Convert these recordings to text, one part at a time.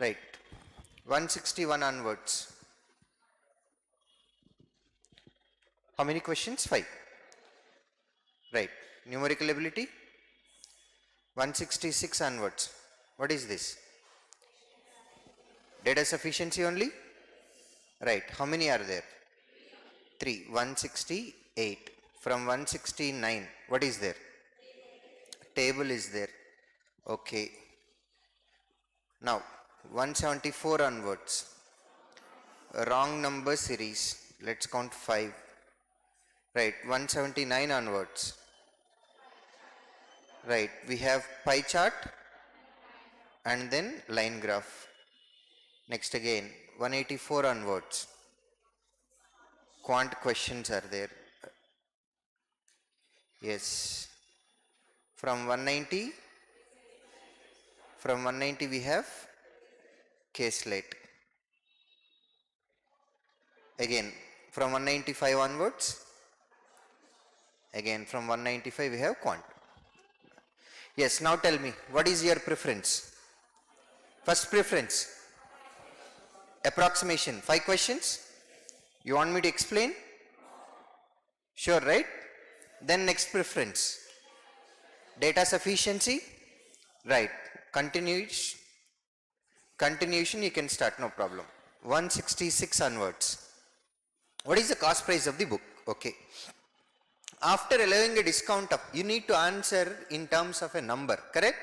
Right. 161 onwards. How many questions? 5. Right. Numerical ability. 166 onwards. What is this? Data sufficiency only? Right. How many are there? 3. 168. From 169. What is there? Table is there. Okay. Now 174 onwards. Wrong number series. Let's count 5. Right. 179 onwards. Right. We have pie chart and then line graph. Next again 184 onwards. Quant questions are there. Yes. From 190 we have K-slate. Again from 195 onwards. Again from 195 we have quant. Yes, now tell me, what is your preference? First preference, approximation, 5 questions. You want me to explain? Sure, right? Then next preference, data sufficiency. Right. Continuation you can start, no problem. 166 onwards. What is the cost price of the book? Okay. After allowing a discount of, you need to answer in terms of a number, correct?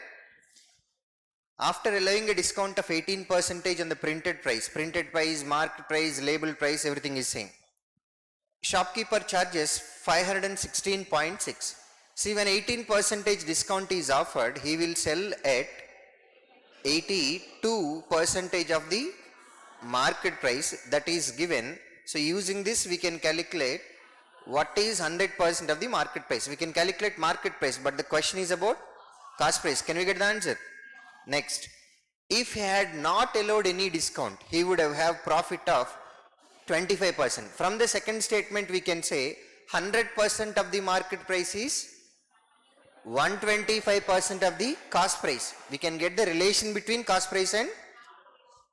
After allowing a discount of 18% on the printed price, marked price, label price, everything is same. Shopkeeper charges 516.6. See, when 18% discount is offered, he will sell at 82% of the market price that is given. So using this we can calculate what is 100% of the market price. We can calculate market price, but the question is about cost price. Can we get the answer? Next, if he had not allowed any discount, he would have profit of 25%. From the second statement we can say 100% of the market price is 125% of the cost price. We can get the relation between cost price and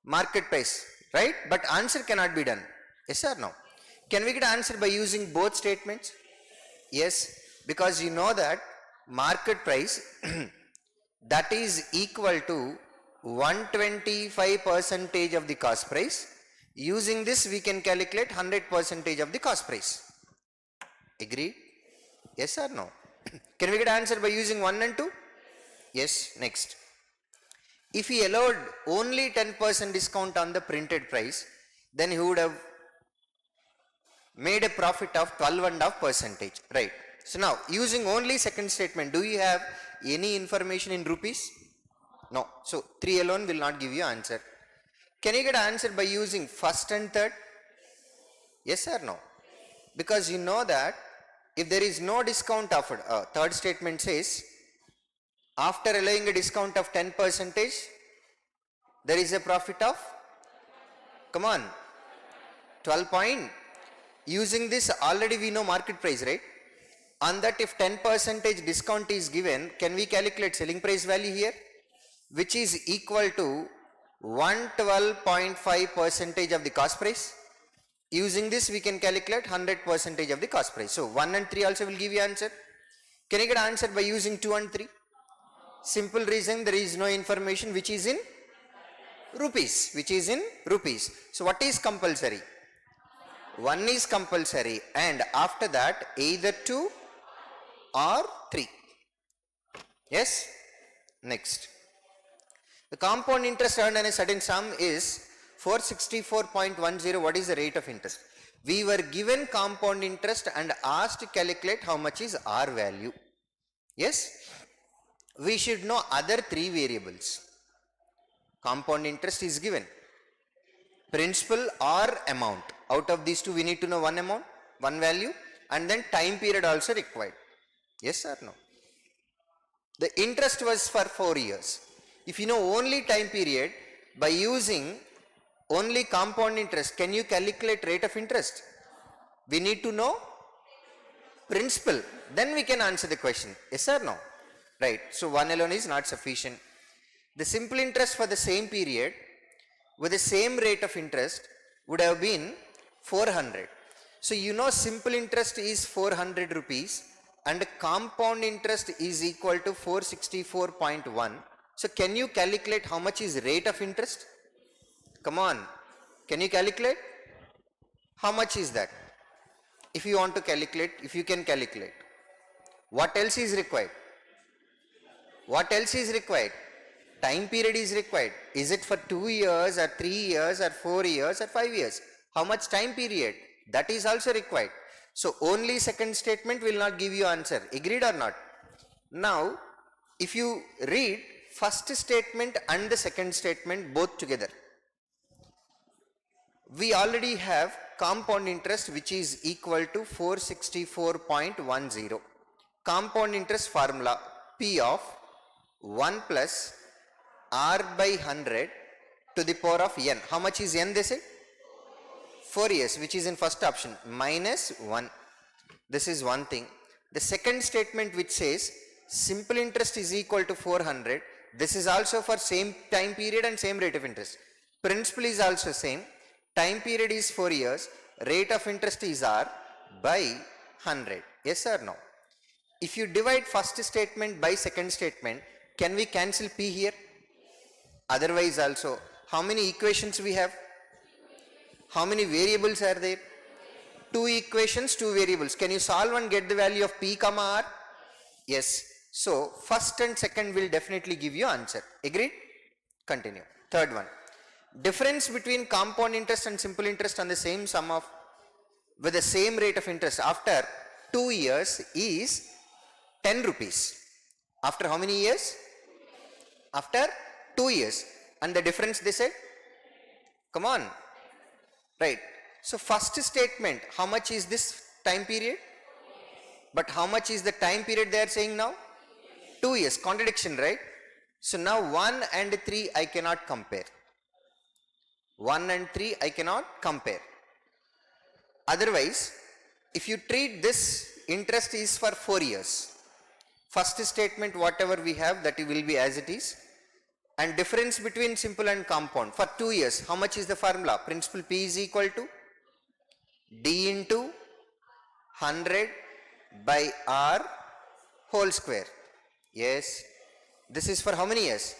market price, right? But answer cannot be done. Yes or no? Can we get answer by using both statements? Yes, because you know that market price that is equal to 125% of the cost price. Using this we can calculate 100% of the cost price. Agreed? Yes or no? Can we get answer by using 1 and 2? Yes. Next, if he allowed only 10% discount on the printed price, then he would have made a profit of 12.5%. Right. So now using only second statement, do you have any information in rupees? No. So 3 alone will not give you answer. Can you get answer by using first and third? Yes or no? Because you know that if there is no discount offered, third statement says after allowing a discount of 10%, there is a profit of, come on, 12 point. Using this already we know market price, right? On that, if 10% discount is given, can we calculate selling price value here, which is equal to 112.5% of the cost price? Using this we can calculate 100% of the cost price. So 1 and 3 also will give you answer. Can you get answer by using 2 and 3? Simple reason, there is no information which is in rupees. So what is compulsory? 1 is compulsory, and after that either 2 or 3. Yes. Next, the compound interest earned on a certain sum is 464.10. What is the rate of interest? We were given compound interest and asked to calculate how much is R value. Yes, we should know other 3 variables. Compound interest is given, principal or amount. Out of these 2 we need to know one amount, one value, and then time period also required. Yes or no? The interest was for 4 years. If you know only time period, by using only compound interest, can you calculate rate of interest? We need to know principal, then we can answer the question. Yes or no? Right. So 1 alone is not sufficient. The simple interest for the same period, with the same rate of interest would have been 400. So you know simple interest is 400 rupees and compound interest is equal to 464.1. So can you calculate how much is rate of interest? Come on, can you calculate? How much is that? If you want to calculate, if you can calculate. What else is required? What else is required? Time period is required. Is it for 2 years or 3 years or 4 years or 5 years? How much time period? That is also required. So only second statement will not give you answer. Agreed or not? Now, if you read first statement and the second statement both together, we already have compound interest which is equal to 464.10. Compound interest formula P of 1 plus R by 100 to the power of n. How much is n they said? 4 years, which is in first option, minus 1. This is one thing. The second statement which says simple interest is equal to 400. This is also for same time period and same rate of interest. Principal is also same. Time period is 4 years. Rate of interest is R by 100. Yes or no? If you divide first statement by second statement, can we cancel P here? Otherwise also, how many equations we have? How many variables are there? 2 equations, 2 variables. Can you solve and get the value of P comma R? Yes. So, first and second will definitely give you answer. Agreed? Continue. Third one. Difference between compound interest and simple interest on the same sum of with the same rate of interest after 2 years is 10 rupees. After how many years? After 2 years. And the difference they said? Come on. Right. So first statement, how much is this time period? But how much is the time period they are saying now? 2 years. Contradiction, right? So now 1 and 3 I cannot compare. 1 and 3 I cannot compare. Otherwise, if you treat this interest is for 4 years. First statement whatever we have that will be as it is. And difference between simple and compound for 2 years. How much is the formula? Principal P is equal to D into 100 by R whole square. Yes. This is for how many years?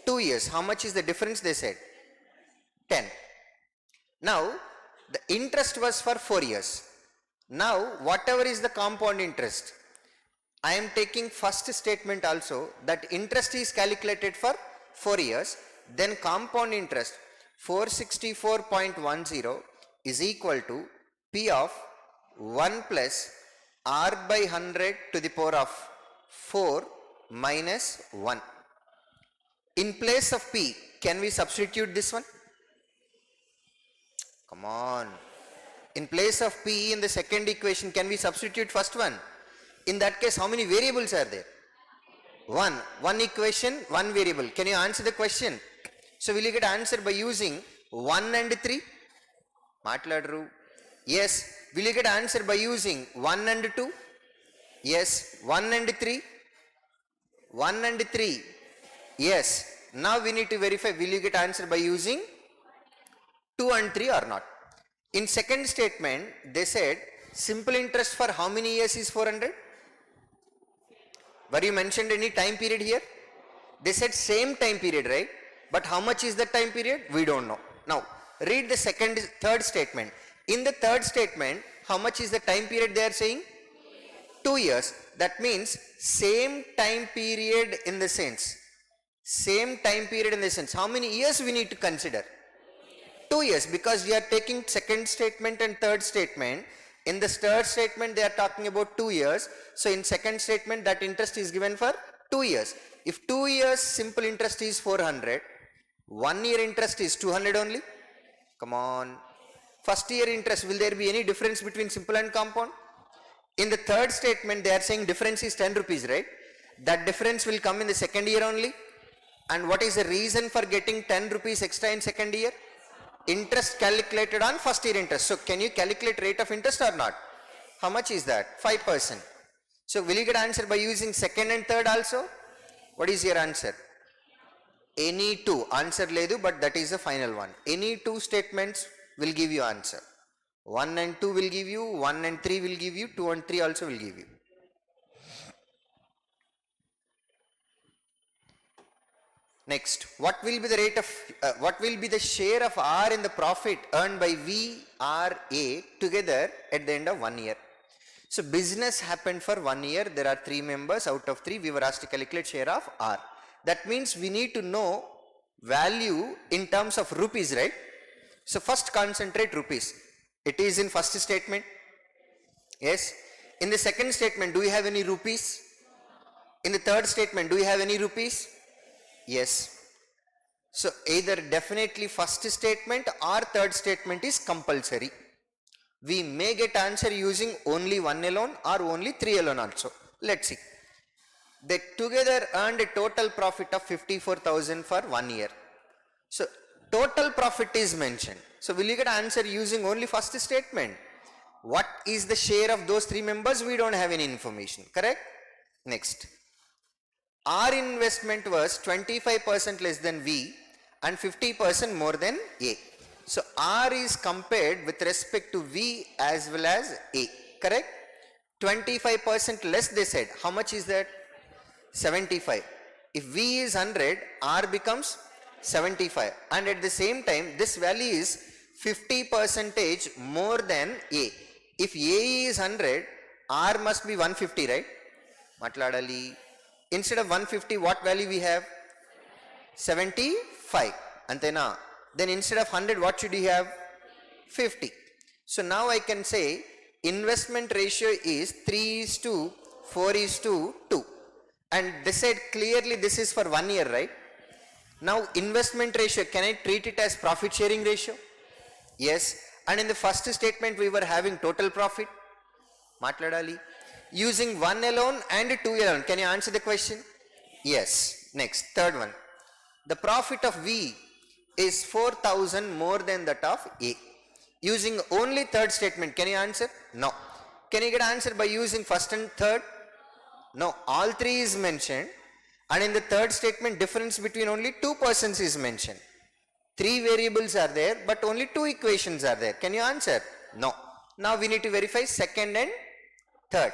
2 years. How much is the difference they said? 10. Now, the interest was for 4 years. Now, whatever is the compound interest, I am taking first statement also that interest is calculated for 4 years. Then compound interest 464.10 is equal to P of 1 plus R by 100 to the power of 4 minus 1. In place of P, can we substitute this one? Come on. In place of P in the second equation, can we substitute first one? In that case, how many variables are there? One equation, one variable. Can you answer the question? So will you get answer by using 1 and 3? Matladru. Yes. Will you get answer by using 1 and 2? Yes. 1 and 3? 1 and 3. Yes. Now we need to verify will you get answer by using 2 and 3 or not. In second statement, they said simple interest for how many years is 400? Were you mentioned any time period here? They said same time period, right? But how much is the time period? We don't know. Now, read the third statement. In the third statement, how much is the time period they are saying? 2 years. That means same time period in the sense. Same time period in the sense. How many years we need to consider? 2 years, because we are taking second statement and third statement. In the third statement, they are talking about 2 years. So in second statement, that interest is given for 2 years. If 2 years simple interest is 400, 1 year interest is 200 only. Come on. First year interest, will there be any difference between simple and compound? In the third statement, they are saying difference is 10 rupees, right? That difference will come in the second year only. And what is the reason for getting 10 rupees extra in second year? Interest calculated on first year interest. So can you calculate rate of interest or not? How much is that? 5%. So will you get answer by using second and third also? What is your answer? Any two, answer ledu, but that is the final one. Any two statements will give you answer. 1 and 2 will give you, 1 and 3 will give you, 2 and 3 also will give you. Next, what will be the rate of, what will be the share of R in the profit earned by V, R, A together at the end of 1 year? So business happened for 1 year. There are 3 members. Out of 3, we were asked to calculate share of R. That means we need to know value in terms of rupees, right? So first concentrate rupees. It is in first statement. Yes. In the second statement, do we have any rupees? In the third statement, do we have any rupees? Yes. So either definitely first statement or third statement is compulsory. We may get answer using only 1 alone or only 3 alone also. Let's see. They together earned a total profit of 54,000 for 1 year. So total profit is mentioned. So will you get answer using only first statement? What is the share of those 3 members? We don't have any information. Correct? Next. Our investment was 25% less than V and 50% more than A. So R is compared with respect to V as well as A. Correct? 25% less they said. How much is that? 75. If V is 100, R becomes 75. And at the same time, this value is 50% more than A. If A is 100, R must be 150, right? Matladali. Instead of 150, what value we have? 75. Antena. Then instead of 100, what should we have? 50. So now I can say investment ratio is 3:4:2. And they said clearly this is for 1 year, right? Now investment ratio, can I treat it as profit sharing ratio? Yes. And in the first statement we were having total profit. Matladali. Using 1 alone and 2 alone. Can you answer the question? Yes. Next, third one. The profit of V is 4,000 more than that of A. Using only third statement, can you answer? No. Can you get answer by using first and third? No. All 3 is mentioned, and in the third statement difference between only 2 persons is mentioned. 3 variables are there, but only 2 equations are there. Can you answer? No. Now we need to verify second and third.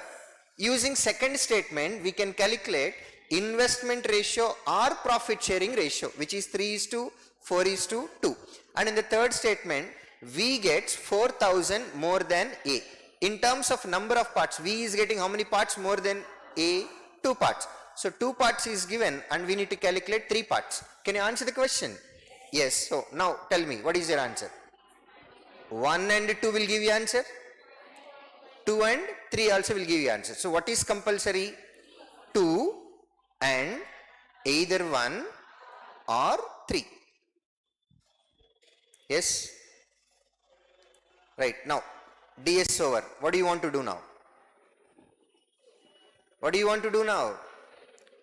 Using second statement, we can calculate investment ratio or profit sharing ratio, which is 3:4:2. And in the third statement, V gets 4,000 more than A. In terms of number of parts, V is getting how many parts more than A? 2 parts. So 2 parts is given and we need to calculate 3 parts. Can you answer the question? Yes. So now tell me, what is your answer? 1 and 2 will give you answer. 2 and 3 also will give you answer. So what is compulsory? 2 and either 1 or 3. Yes? Right. Now, DS over. What do you want to do now? What do you want to do now?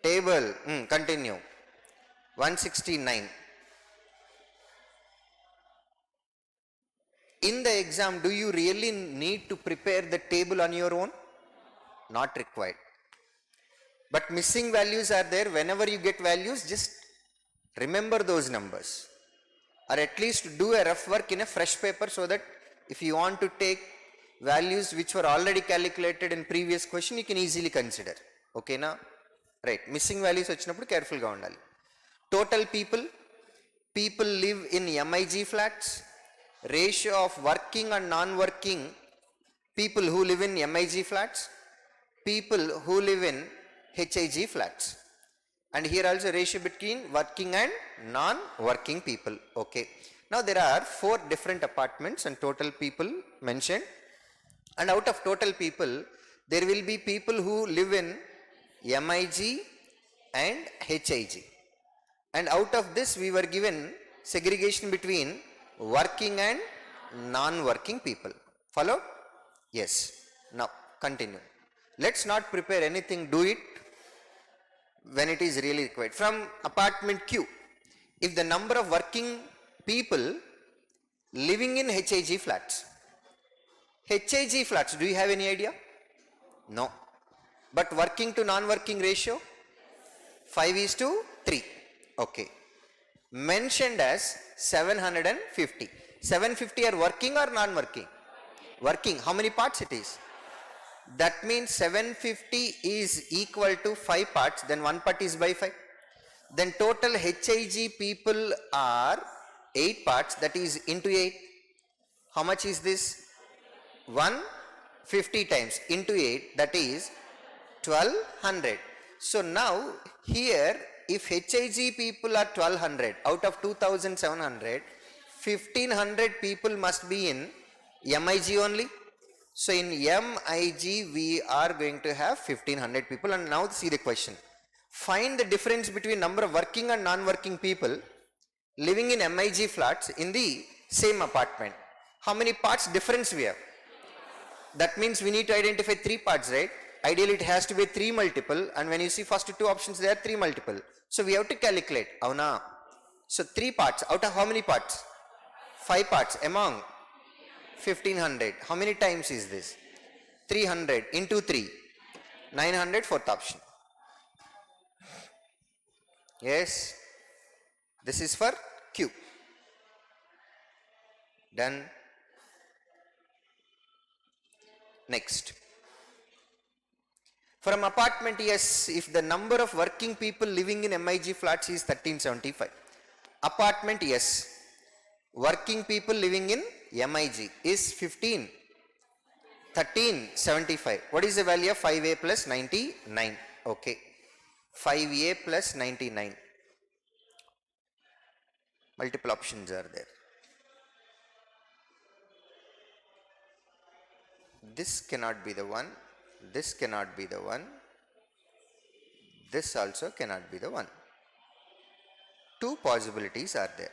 Table. Continue. 169. In the exam, do you really need to prepare the table on your own? Not required. But missing values are there. Whenever you get values, just remember those numbers. Or at least do a rough work in a fresh paper so that if you want to take values which were already calculated in previous question, you can easily consider. Okay na? Right. Missing values vachinappudu careful ga undali. Total people. People live in MIG flats. Ratio of working and non-working people who live in MIG flats. People who live in HIG flats. And here also ratio between working and non-working people. Okay. Now there are 4 different apartments and total people mentioned. And out of total people, there will be people who live in MIG and HIG. And out of this we were given segregation between working and non-working people. Follow? Yes. Now continue. Let's not prepare anything, do it when it is really required. From apartment Q, if the number of working people living in HIG flats. HIG flats, do you have any idea? No. But working to non-working ratio? 5:3. Okay. mentioned as 750. 750 are working or non-working? Working. How many parts it is? That means 750 is equal to 5 parts, then 1 part is by 5. Then total HIG people are 8 parts, that is into 8. How much is this? 150 times into 8, that is 1200. So now here, if HIG people are 1200 out of 2700, 1500 people must be in MIG only. So in MIG we are going to have 1500 people. And now see the question. Find the difference between number of working and non-working people living in MIG flats in the same apartment. How many parts difference we have? That means we need to identify 3 parts, right? Ideally it has to be 3 multiple, and when you see first 2 options, they are 3 multiple. So we have to calculate. Avuna. So 3 parts out of how many parts? 5 parts among 1500. How many times is this? 300 into 3. 900, fourth option. Yes. This is for Q. Done. Next. From apartment, yes, if the number of working people living in MIG flats is 1375. Apartment, yes. Working people living in MIG is 1375. What is the value of 5A plus 99? Okay. 5A plus 99. Multiple options are there. This cannot be the one. This cannot be the one. This also cannot be the one. 2 possibilities are there.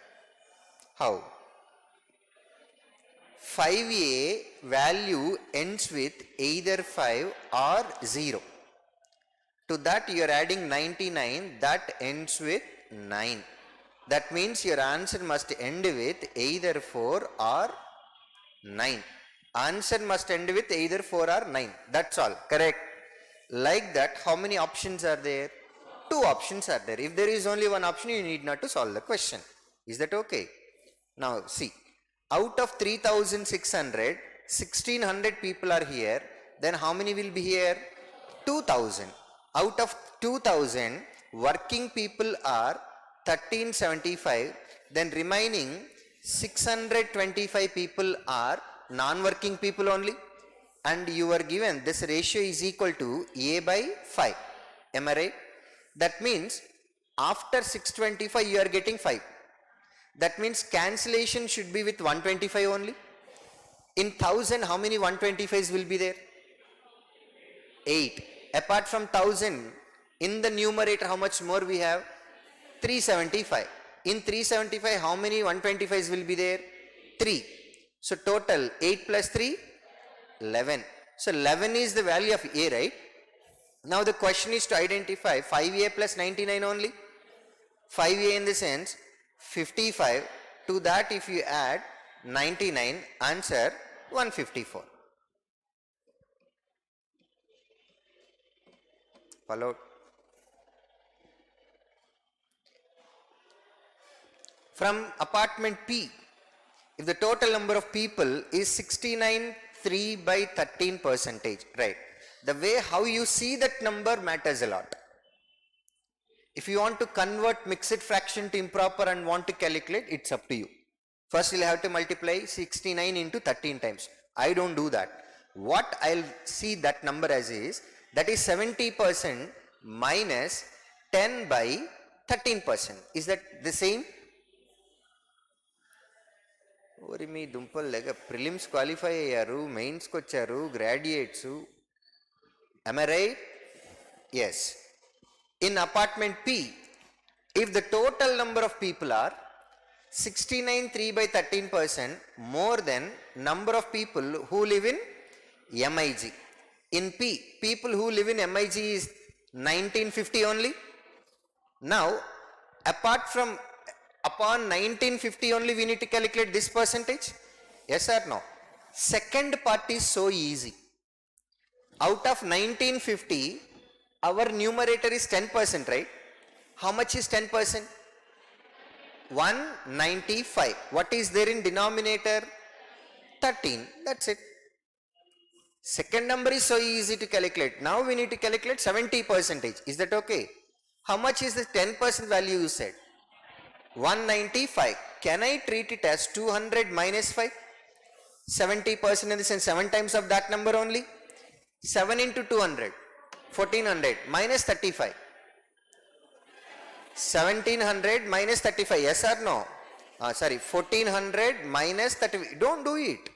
How? 5A value ends with either 5 or 0. To that you are adding 99, that ends with 9. That means your answer must end with either 4 or 9. Answer must end with either 4 or 9. That's all. Correct. Like that, how many options are there? 2 options are there. If there is only 1 option, you need not to solve the question. Is that okay? Now see, out of 3600, 1600 people are here. Then how many will be here? 2000. Out of 2000, working people are 1375. Then remaining 625 people are non-working people only, and you are given this ratio is equal to A by 5. Am I right? That means after 625 you are getting 5. That means cancellation should be with 125 only. In 1000, how many 125s will be there? 8. Apart from 1000, in the numerator how much more we have? 375. In 375, how many 125s will be there? 3. So total 8 plus 3, 11. So 11 is the value of A, right? Now the question is to identify 5A plus 99 only. 5A in the sense 55. To that if you add 99, answer 154. Followed. From apartment P, if the total number of people is 69.3 by 13%, right? The way how you see that number matters a lot. If you want to convert mixed fraction to improper and want to calculate, it's up to you. First you'll have to multiply 69 into 13 times. I don't do that. What I'll see that number as is, that is 70% minus 10 by 13%. Is that the same? మీ దుంపలు లేక prelims qualify అయ్యారు, మెయిన్స్కి వచ్చారు, graduates. Am I right? Yes. In apartment P, if the total number of people are 69.3 by 13% more than number of people who live in MIG. In P, people who live in MIG is 1950 only. Now, apart from upon 1950 only we need to calculate this percentage. Yes or no? Second part is so easy. Out of 1950, our numerator is 10%, right? How much is 10%? 195. What is there in denominator? 13. That's it. Second number is so easy to calculate. Now we need to calculate 70%. Is that okay? How much is the 10% value you said? 195. Can I treat it as 200 minus 5? 70% in the sense 7 times of that number only. 7 into 200. 1400 minus 35. 1700 minus 35. Yes or no? 1400 minus 35. Don't do it.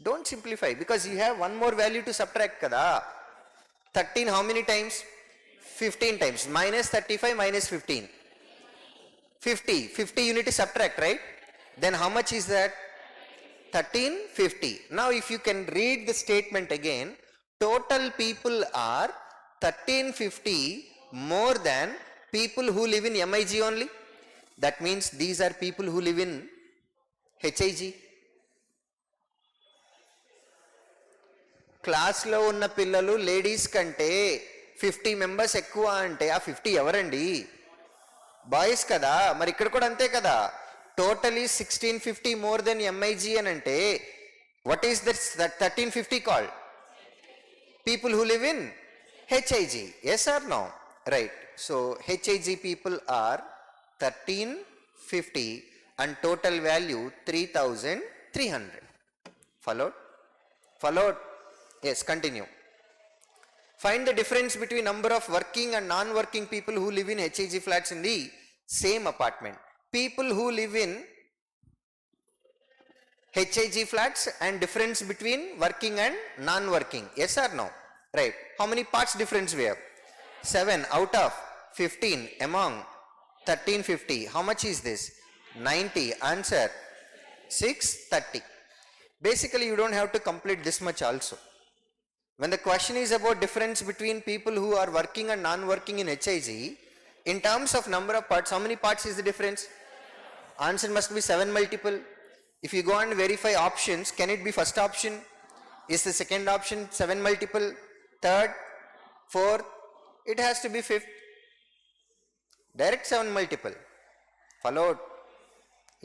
Don't simplify because you have one more value to subtract kada. 13 how many times? 15 times. Minus 35 minus 15. 50. 50 you need to subtract, right? Then how much is that? 1350. Now if you can read the statement again, total people are 1350 more than people who live in MIG only. That means these are people who live in HIG. క్లాస్లో ఉన్న పిల్లలు ladies కంటే 50 members ఎక్కువ అంటే ఆ 50 ఎవరండి? Boys కదా. మరి ఇక్కడ కూడా అంతే కదా. టోటలీ 1650 మోర్ దెన్ ఎంఐజీ అని అంటే what is that 1350 called? People who live in HIG. Yes or no? Right. So HIG people are 1350 and total value 3300. Followed? Yes, continue. Find the difference between number of working and non-working people who live in HIG flats in the same apartment. People who live in HIG flats and difference between working and non-working. Yes or no? Right. How many parts difference we have? 7 out of 15 among 1350. How much is this? 90. Answer 630. Basically you don't have to complete this much also. When the question is about difference between people who are working and non-working in HIG, in terms of number of parts, how many parts is the difference? Answer must be 7 multiple. If you go and verify options, can it be first option? Is the second option 7 multiple? Third? Fourth? It has to be fifth. Direct 7 multiple. Followed?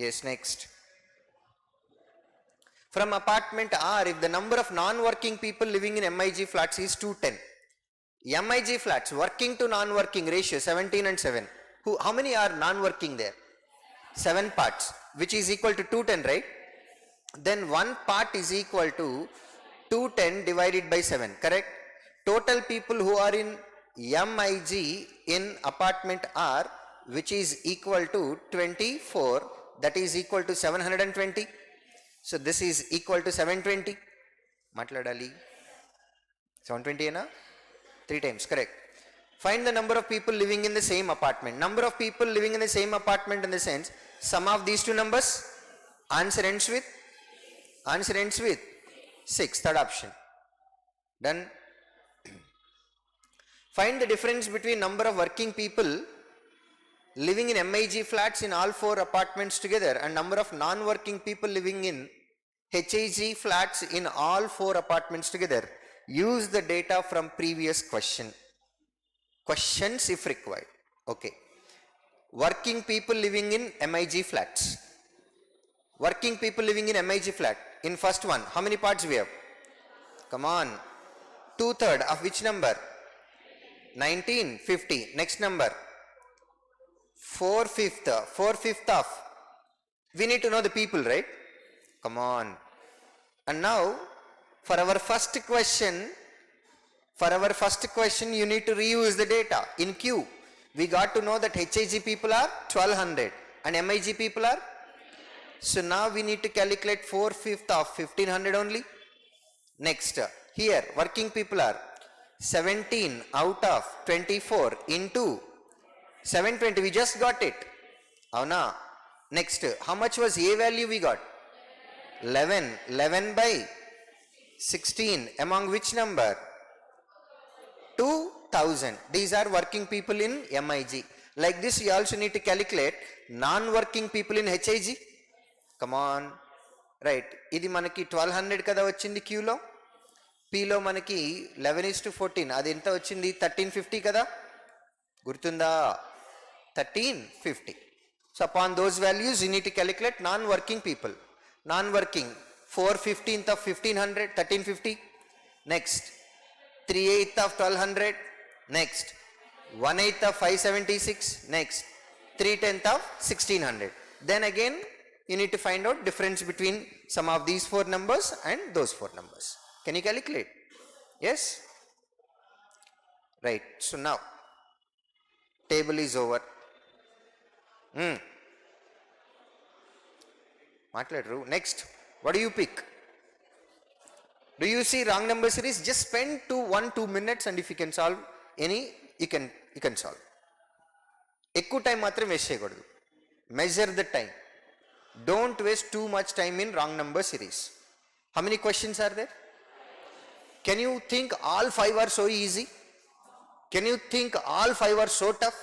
Yes, next. From apartment R, if the number of non-working people living in MIG flats is 210. MIG flats, working to non-working ratio 17 and 7. How many are non-working there? 7 parts, which is equal to 210, right? Then 1 part is equal to 210 divided by 7, correct? Total people who are in MIG in apartment R, which is equal to 24, that is equal to 720. So this is equal to 720. Matladali. 720 na? 3 times, correct. Find the number of people living in the same apartment. Number of people living in the same apartment in the sense, sum of these two numbers. Answer ends with 6. Third option. Done. Find the difference between number of working people living in MIG flats in all 4 apartments together and number of non-working people living in HIG flats in all 4 apartments together. Use the data from previous questions if required. Okay. Working people living in MIG flats. Working people living in MIG flat. In first one, how many parts we have? Come on. 2/3 of which number? 1950. Next number. 4/5 of. We need to know the people, right? Come on. And now for our first question you need to reuse the data. In Q we got to know that HIG people are 1200 and MIG people are. So now we need to calculate 4/5 of 1500 only. Next, here working people are 17 out of 24 into 720. We just got it. Avuna. Next, how much was A value we got? 11 by 16 among which number? 2000. These are working people in MIG. Like this you also need to calculate non-working people in HIG. Come on. Right. Idi manaki 1200 kada vachindi Q lo. P lo manaki 11:14. Adi enta vachindi 1350 kada. Gurtunda 1350. So upon those values, you need to calculate non-working people. Non-working, 4/15th of 1500, 1350. Next, 3/8 of 1200. Next, 1/8 of 576. Next, 3/10 of 1600. Then again, you need to find out difference between some of these four numbers and those four numbers. Can you calculate? Yes? Right. So now, table is over. Next, what do you pick? Do you see wrong number series? Just spend 1-2 minutes, and if you can solve any, you can solve. Ekku time matram waste cheyakudadu. Measure the time. Don't waste too much time in wrong number series. How many questions are there? Can you think all 5 are so easy? Can you think all 5 are so tough?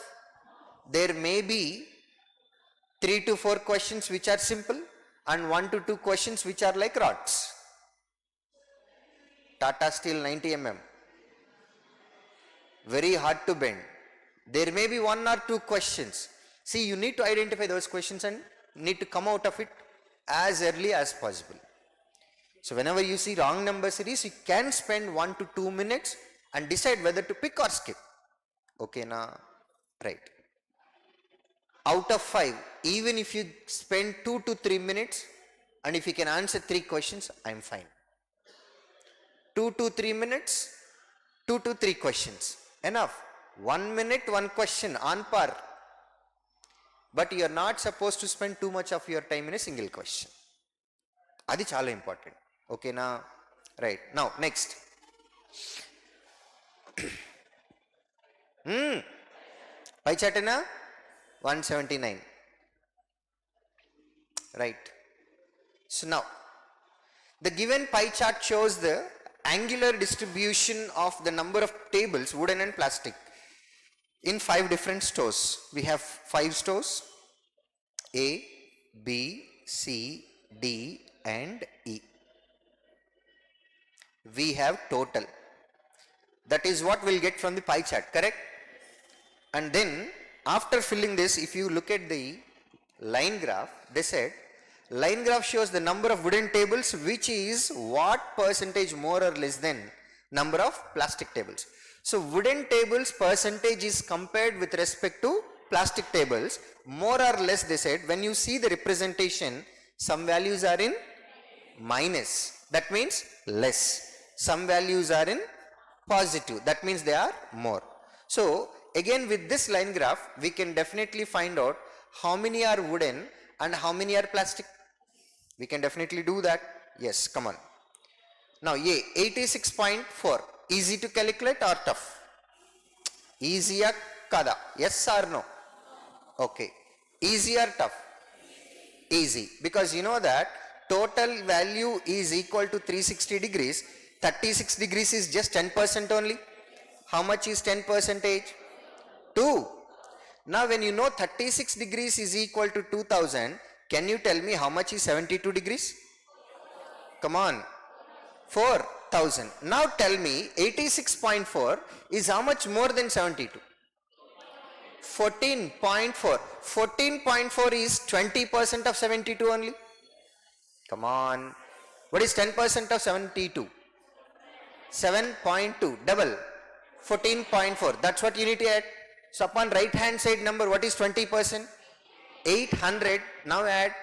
There may be 3 to 4 questions which are simple and 1 to 2 questions which are like rods. Tata Steel 90 mm. Very hard to bend. There may be 1 or 2 questions. See, you need to identify those questions and need to come out of it as early as possible. So whenever you see wrong number series, you can spend 1 to 2 minutes and decide whether to pick or skip. Okay, na? Right. Out of 5, even if you spend 2 to 3 minutes, and if you can answer 3 questions, I am fine. 2 to 3 minutes, 2 to 3 questions. Enough. 1 minute, 1 question on par. But you are not supposed to spend too much of your time in a single question. Adi chala important. Okay, na? Right. Now, next. Pie chart na? 179. Right. So now, the given pie chart shows the angular distribution of the number of tables, wooden and plastic, in 5 different stores. We have 5 stores: A, B, C, D and E. We have total. That is what we'll get from the pie chart, correct? And then after filling this, if you look at the line graph, they said line graph shows the number of wooden tables which is what percentage more or less than number of plastic tables. So wooden tables percentage is compared with respect to plastic tables. More or less, they said, when you see the representation, some values are in minus, that means less. Some values are in positive, that means they are more. So again, with this line graph, we can definitely find out how many are wooden and how many are plastic. We can definitely do that. Yes, come on. Now, A, 86.4. Easy to calculate or tough? Easy or kada? Yes or no? Okay. Easy or tough? Easy. Because you know that total value is equal to 360 degrees. 36 degrees is just 10% only. How much is 10%? 2. Now when you know 36 degrees is equal to 2000, can you tell me how much is 72 degrees? Come on. 4000. Now tell me 86.4 is how much more than 72? 14.4. 14.4 is 20% of 72 only. Come on. What is 10% of 72? 7.2. Double. 14.4. That's what you need to add. So upon right hand side number, what is 20%? 800. Now add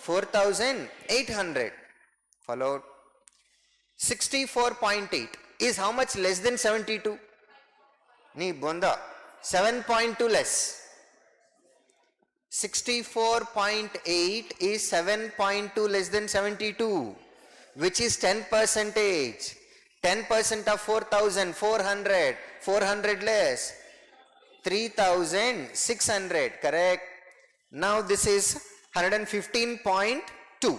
4800. Followed. 64.8 is how much less than 72? Nee bonda. 7.2 less. 64.8 is 7.2 less than 72, which is 10%. 10% of 4,400. 400 less. 3,600. Correct. Now this is 115.2.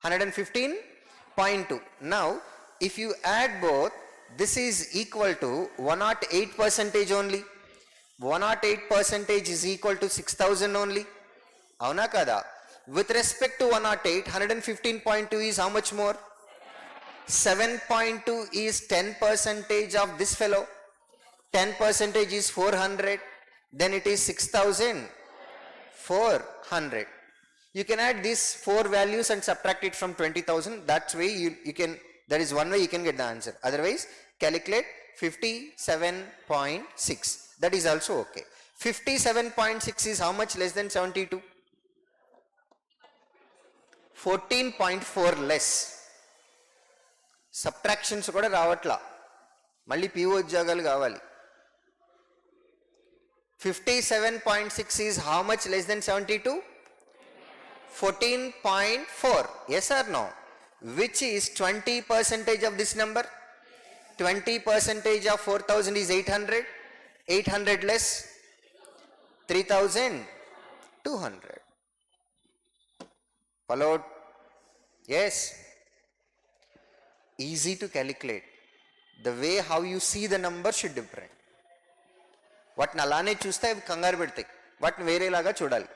115.2. Now if you add both, this is equal to 108% only. 108% is equal to 6,000 only. Avuna kada? With respect to 108, 115.2 is how much more? 7.2 is 10% of this fellow. 10% is 400. Then it is 6,000. 400. You can add these 4 values and subtract it from 20,000. That way you can, that is one way you can get the answer. Otherwise, calculate 57.6. That is also okay. 57.6 is how much less than 72? 14.4 less. Subtractions kuda ravatla. Malli PO udyagalu kavali. 57.6 is how much less than 72? 14.4. Yes or no? Which is 20% of this number? 20% of 4,000 is 800. 800 less 3,200. Followed? Yes. Easy to calculate. The way how you see the number should different. వాటిని అలానే చూస్తే అవి కంగారు పెడతాయి, వాటిని వేరేలాగా చూడాలి.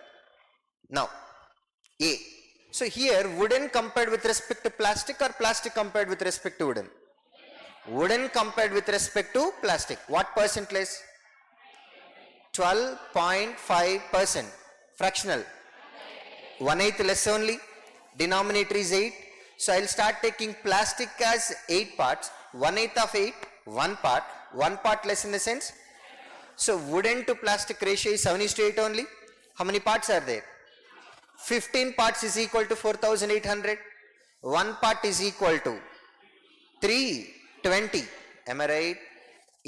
Now A, so here wooden compared with respect to plastic are plastic compared with respect to wooden? Wooden compared with respect to plastic. What percent less? 12.5%. Fractional 1/8 less only. Denominator is 8. So I will start taking plastic as 8 parts. 1/8 of 8, 1 part. 1 part less in the sense. So wooden to plastic ratio is 7:8 only. How many parts are there? 15 parts is equal to 4,800. 1 part is equal to 320. Am I right?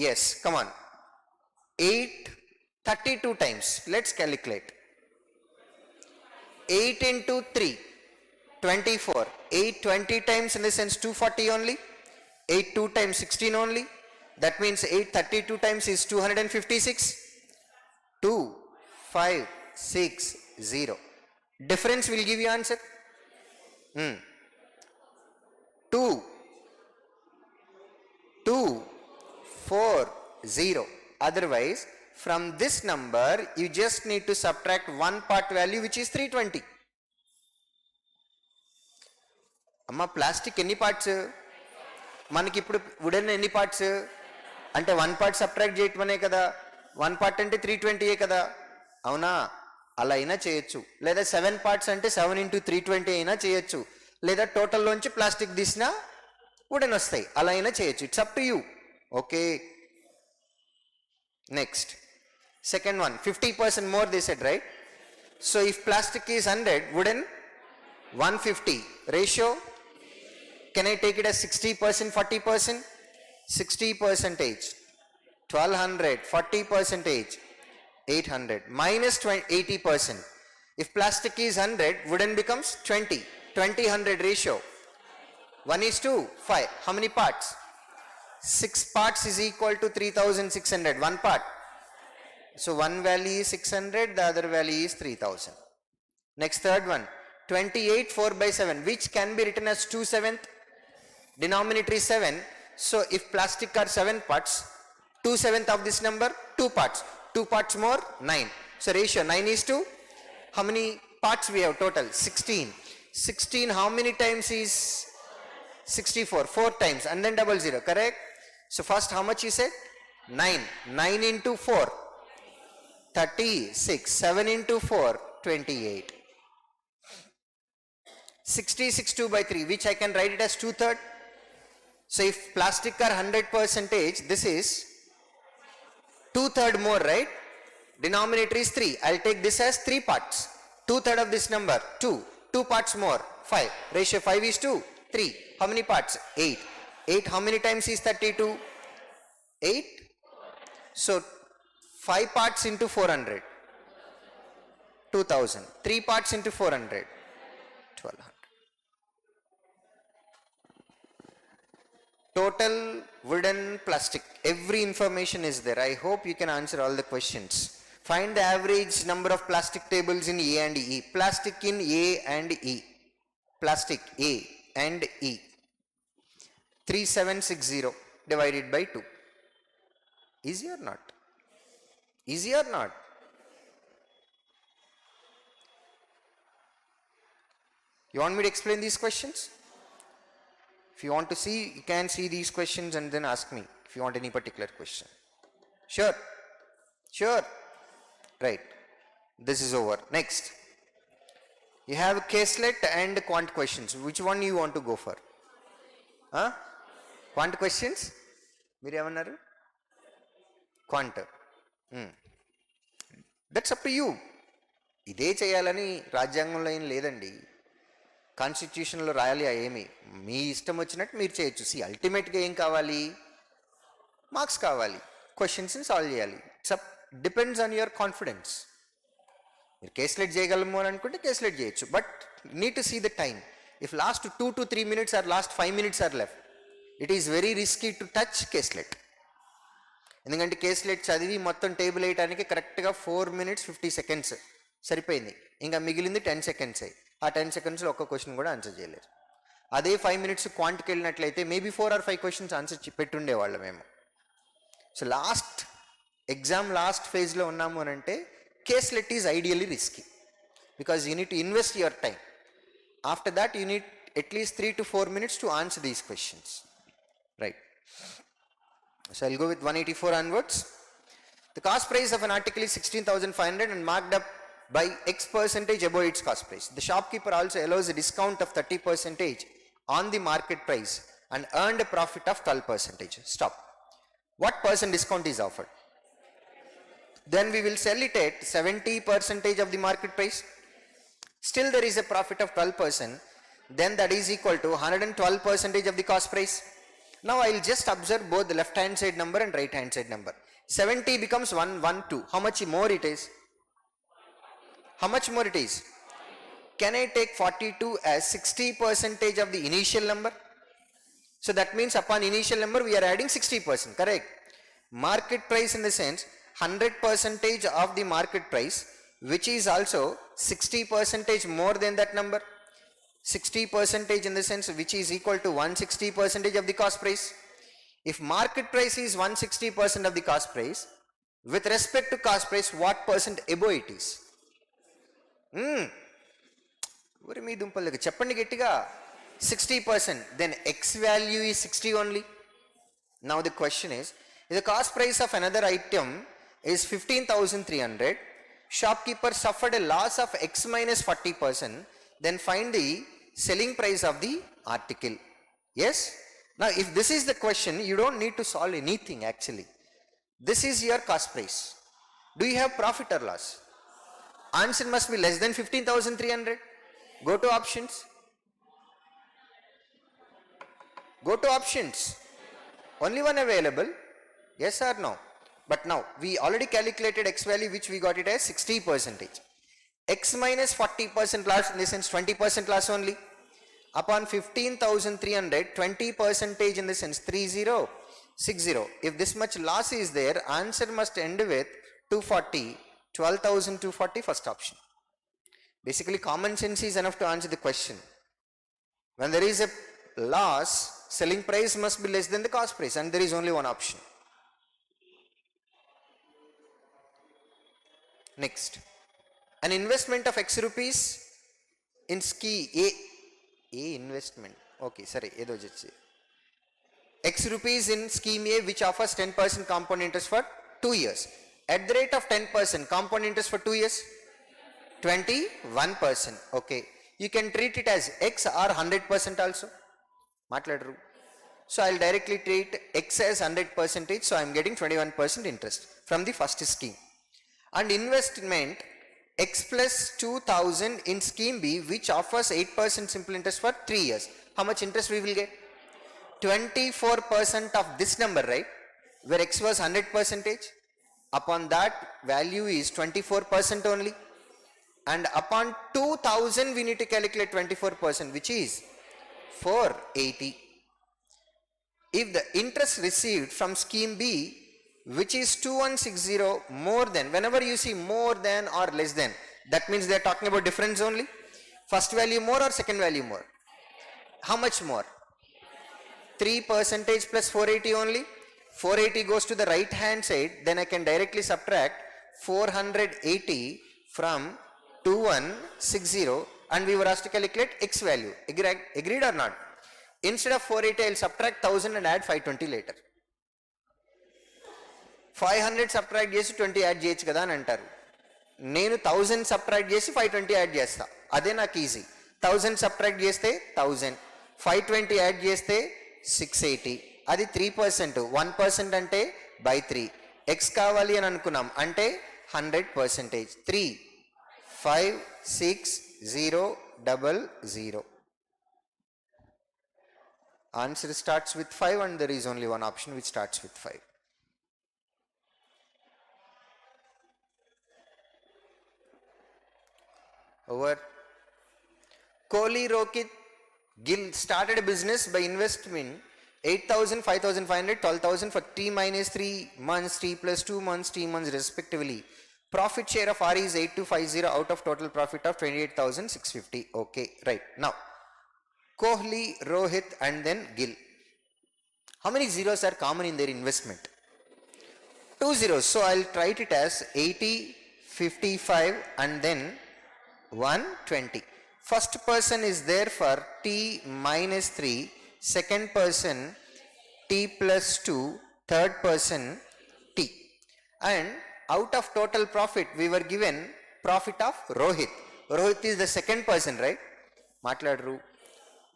Yes. Come on. 32 times. Let's calculate. 8 into 3, 24. 8 20 times in the sense 240 only. 8 2 times 16 only. That means 8 32 times is 256. 2 5 6 0. Difference will give you answer. 2 2 4 0. Otherwise, from this number you just need to subtract 1 part value, which is 320. Amma plastic ఎన్ని parts? మనకి ఇప్పుడు wooden ఎన్ని parts? అంటే 1 part subtract చేయటమనే కదా. 1 part అంటే 320 కదా, అవునా? అలా అయినా చేయొచ్చు. లేదా 7 parts అంటే 7 into 320 అయినా చేయొచ్చు. లేదా టోటల్లోంచి ప్లాస్టిక్ తీసినా వుడెన్ వస్తాయి, అలా అయినా చేయొచ్చు. It's up to you. Okay, next second one, 50% more they said, right? So if plastic is 100, wooden 150. Ratio, can I take it as 60%, 40%? 60%, 1200, 40%, 800, minus 80%. If plastic is 100, wooden becomes 20. 20-100 ratio, 1:5. How many parts? 6 parts is equal to 3,600. 1 part. So one value is 600, the other value is 3,000. Next, third one, 28 4/7, which can be written as 2/7. Denominator is 7. So if plastic are 7 parts, 2/7 of this number, 2 parts. 2 parts more, 9. So ratio 9:2. How many parts we have total? 16. 16 how many times is 64? 4 times and then 00, correct? So first how much you said? 9. 9 into 4. 36. 7 into 4, 28. 66 2/3, which I can write it as 2/3. So if plastic are 100%, this is 2/3 more, right? Denominator is 3. I'll take this as 3 parts. 2/3 of this number, 2. 2 parts more, 5. Ratio 5:3. How many parts? 8. 8 how many times is 32? 8. So 5 parts into 400, 2,000. 3 parts into 400, 1,200. Total wooden, plastic, every information is there. I hope you can answer all the questions. Find the average number of plastic tables in A and E. Plastic in A and E. Plastic A and E. 3760 divided by 2. Easy or not? Easy or not? You want me to explain these questions? If you want to see, you can see these questions and then ask me if you want any particular question. Sure? Sure? Right. This is over. Next, you have caselet and quant questions. Which one you want to go for? Quant questions? మీరు ఏమన్నారు? Quant. That's up to you. ఇదే చేయాలని రాజ్యాంగంలో ఏం లేదండి, కాన్స్టిట్యూషన్లో రాయాలి ఏమి, మీ ఇష్టం వచ్చినట్టు మీరు చేయొచ్చు. అల్టిమేట్గా ఏం కావాలి? మార్క్స్ కావాలి, క్వశ్చన్స్ని సాల్వ్ చేయాలి. Depends on your confidence. మీరు కేస్లెట్ చేయగలము అని అనుకుంటే కేస్లెట్ చేయొచ్చు, but need to see the time. If last 2 to 3 minutes are last 5 minutes are left, it is very risky to touch caselet. ఎందుకంటే కేస్లెట్ చదివి మొత్తం టేబుల్ వేయడానికి కరెక్ట్గా 4 minutes 50 seconds సరిపోయింది. ఇంకా మిగిలింది 10 seconds. ఆ 10 secondsలో ఒక్క క్వశ్చన్ కూడా ఆన్సర్ చేయలేరు. అదే 5 minutes క్వాంట్కి వెళ్ళినట్లయితే మేబీ 4 or 5 questions ఆన్సర్ పెట్టుండేవాళ్ళం మేము. సో లాస్ట్ ఎగ్జామ్ లాస్ట్ ఫేజ్లో ఉన్నాము అని అంటే caselet is ideally risky, because you need to invest your time. After that you need at least 3 to 4 minutes to answer these questions, right? So I'll go with 184 onwards. The cost price of an article is 16,500 and marked up by X percentage above its cost price. The shopkeeper also allows a discount of 30% on the market price and earned a profit of 12%. Stop. What percent discount is offered? Then we will sell it at 70% of the market price. Still there is a profit of 12%. Then that is equal to 112% of the cost price. Now I will just observe both the left hand side number and right hand side number. 70 becomes 112. How much more it is? How much more it is? Can I take 42 as 60% of the initial number? So that means upon initial number we are adding 60%, correct? Market price in the sense 100% of the market price, which is also 60% more than that number. 60% in the sense which is equal to 160% of the cost price. If market price is 160% of the cost price, with respect to cost price, what percent above it is? Uri mee dumpalaki cheppandi gettiga. 60%. Then X value is 60 only. Now the question is, if the cost price of another item is 15,300, shopkeeper suffered a loss of X minus 40%, then find the selling price of the article. Yes? Now if this is the question, you don't need to solve anything actually. This is your cost price. Do you have profit or loss? Answer must be less than 15,300. Go to options. Go to options. Only one available. Yes or no? But now we already calculated X value, which we got it as 60%. X minus 40% loss, in the sense 20% loss only. Upon 15,300, 20% in the sense 3060. If this much loss is there, answer must end with 240, 12,240, first option. Basically common sense is enough to answer the question. When there is a loss, selling price must be less than the cost price, and there is only one option. Next, an investment of X rupees in scheme A investment. Okay, sorry, edo jechi. X rupees in scheme A, which offers 10% compound interest for 2 years. At the rate of 10% compound interest for 2 years, 21%. Okay, you can treat it as X or 100% also. Matladru. So I'll directly treat X as 100%. So I'm getting 21% interest from the first scheme. And investment X plus 2,000 in scheme B, which offers 8% simple interest for 3 years. How much interest we will get? 24% of this number, right? Where X was 100%. Upon that value is 24% only. And upon 2,000 we need to calculate 24%, which is 480. If the interest received from scheme B, which is 2160, more than, whenever you see more than or less than, that means they are talking about difference only. First value more or second value more? How much more? 3% plus 480 only. 480 goes to the right hand side, then I can directly subtract 480 from 2160, and we were asked to calculate X value. Agreed or not? Instead of 480, I will subtract 1000 and add 520 later. 500 subtract చేసి 20 add చేయొచ్చు కదా అని అంటారు. నేను 1000 subtract చేసి 520 add చేస్తా, అదే నాకు ఈజీ. 1000 సబ్ట్రాక్ట్ చేస్తే 1000, 520 యాడ్ చేస్తే 680, అది 3%. 1% అంటే బై 3. ఎక్స్ కావాలి అని అనుకున్నాం అంటే 100%. 3 5 6 0 0 0. Answer starts with 5 and there is only one option which starts with 5. Over. Kohli, Rohit, Gill started a business by investment 8,000, 5,500, 12,000 for T minus 3 months, T plus 2 months, T months respectively. Profit share of R is 8250 out of total profit of 28,650. Okay, right. Now, Kohli, Rohit and then Gill. How many zeros are common in their investment? 2 zeros. So I'll write it as 80, 55 and then 120. First person is there for T minus 3, second person T plus 2, third person T. And out of total profit we were given profit of Rohit. Rohit is the second person, right? Matladru.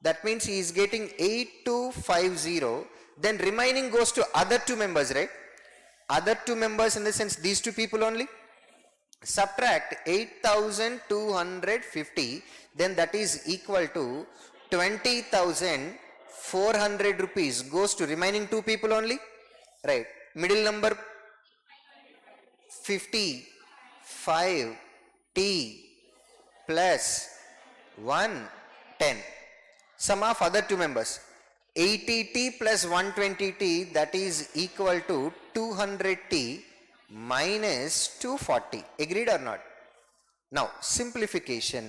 That means he is getting 8250. Then remaining goes to other two members, right? Other two members in the sense these two people only. Subtract 8,250, then that is equal to 20,400 rupees goes to remaining two people only, right? Middle number 55 T plus 110. Sum of other two members 80T plus 120T, that is equal to 200T minus 240. Agreed or not? Now simplification,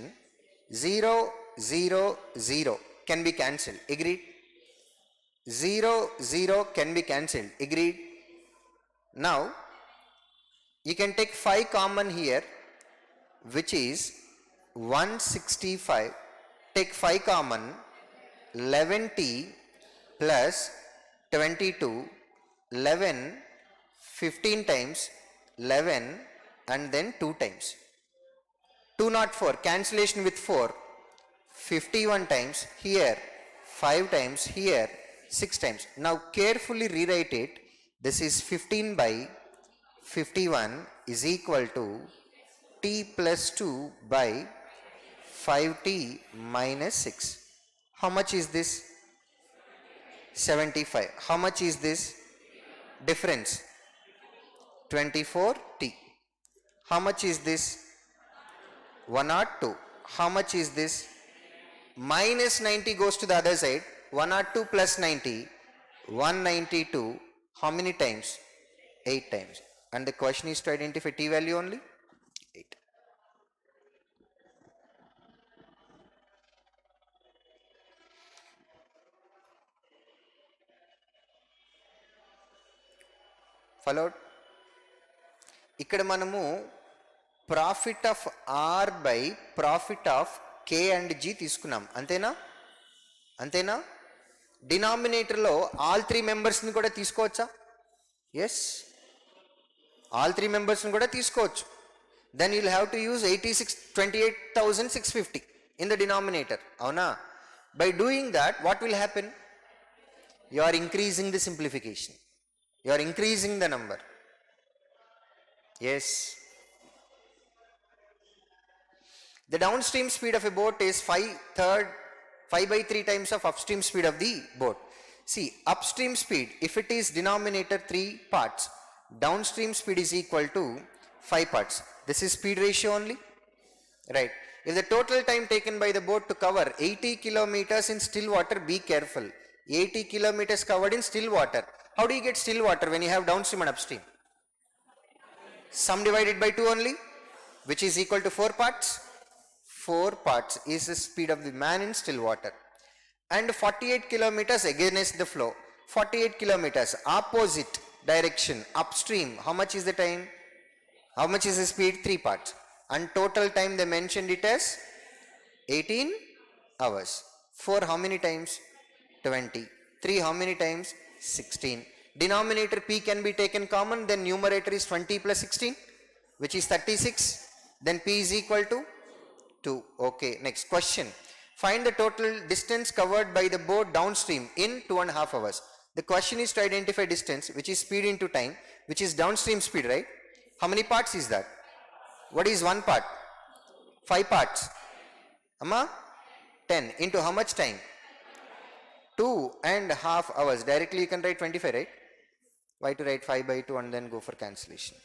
0 0 0 can be cancelled. Agreed? 0 0 can be cancelled. Agreed? Now you can take 5 common here, which is 165. Take 5 common, 11T plus 22, 11 15 times 11 and then 2 times. 204 cancellation with 4, 51 times here, 5 times here, 6 times. Now carefully rewrite it. This is 15 by 51 is equal to T plus 2 by 5T minus 6. How much is this? 75. How much is this difference? 24T. How much is this? 102. How much is this? Minus 90 goes to the other side. 102 plus 90, 192. How many times? 8 times. And the question is to identify T value only? 8. Followed? ఇక్కడ మనము profit of R by profit of K and G తీసుకున్నాం, అంతేనా? అంతేనా? డినామినేటర్లో all 3 మెంబర్స్ని కూడా తీసుకోవచ్చా? Yes, all 3 మెంబర్స్ని కూడా తీసుకోవచ్చు. Then you'll have to use 28,650 in the denominator, అవునా? By doing that what will happen? You are increasing the simplification, you are increasing the number. Yes. The downstream speed of a boat is 5 by 3 times of upstream speed of the boat. See, upstream speed, if it is denominator 3 parts, downstream speed is equal to 5 parts. This is speed ratio only, right? If the total time taken by the boat to cover 80 kilometers in still water, be careful, 80 kilometers covered in still water. How do you get still water when you have downstream and upstream? Sum divided by 2 only, which is equal to 4 parts. 4 parts is the speed of the man in still water. And 48 kilometers against the flow. 48 kilometers opposite direction upstream. How much is the time? How much is the speed? 3 parts. And total time they mentioned it as 18 hours. 4 how many times? 20. 3 how many times? 16. Denominator P can be taken common, then numerator is 20 plus 16, which is 36. Then P is equal to 2. Okay, next question. Find the total distance covered by the boat downstream in 2.5 hours. The question is to identify distance, which is speed into time, which is downstream speed, right? How many parts is that? What is one part? 5 parts. Amma? 10. Into how much time? 2.5 hours. Directly you can write 25, right? Why to write 5 by 2 and then go for cancellation?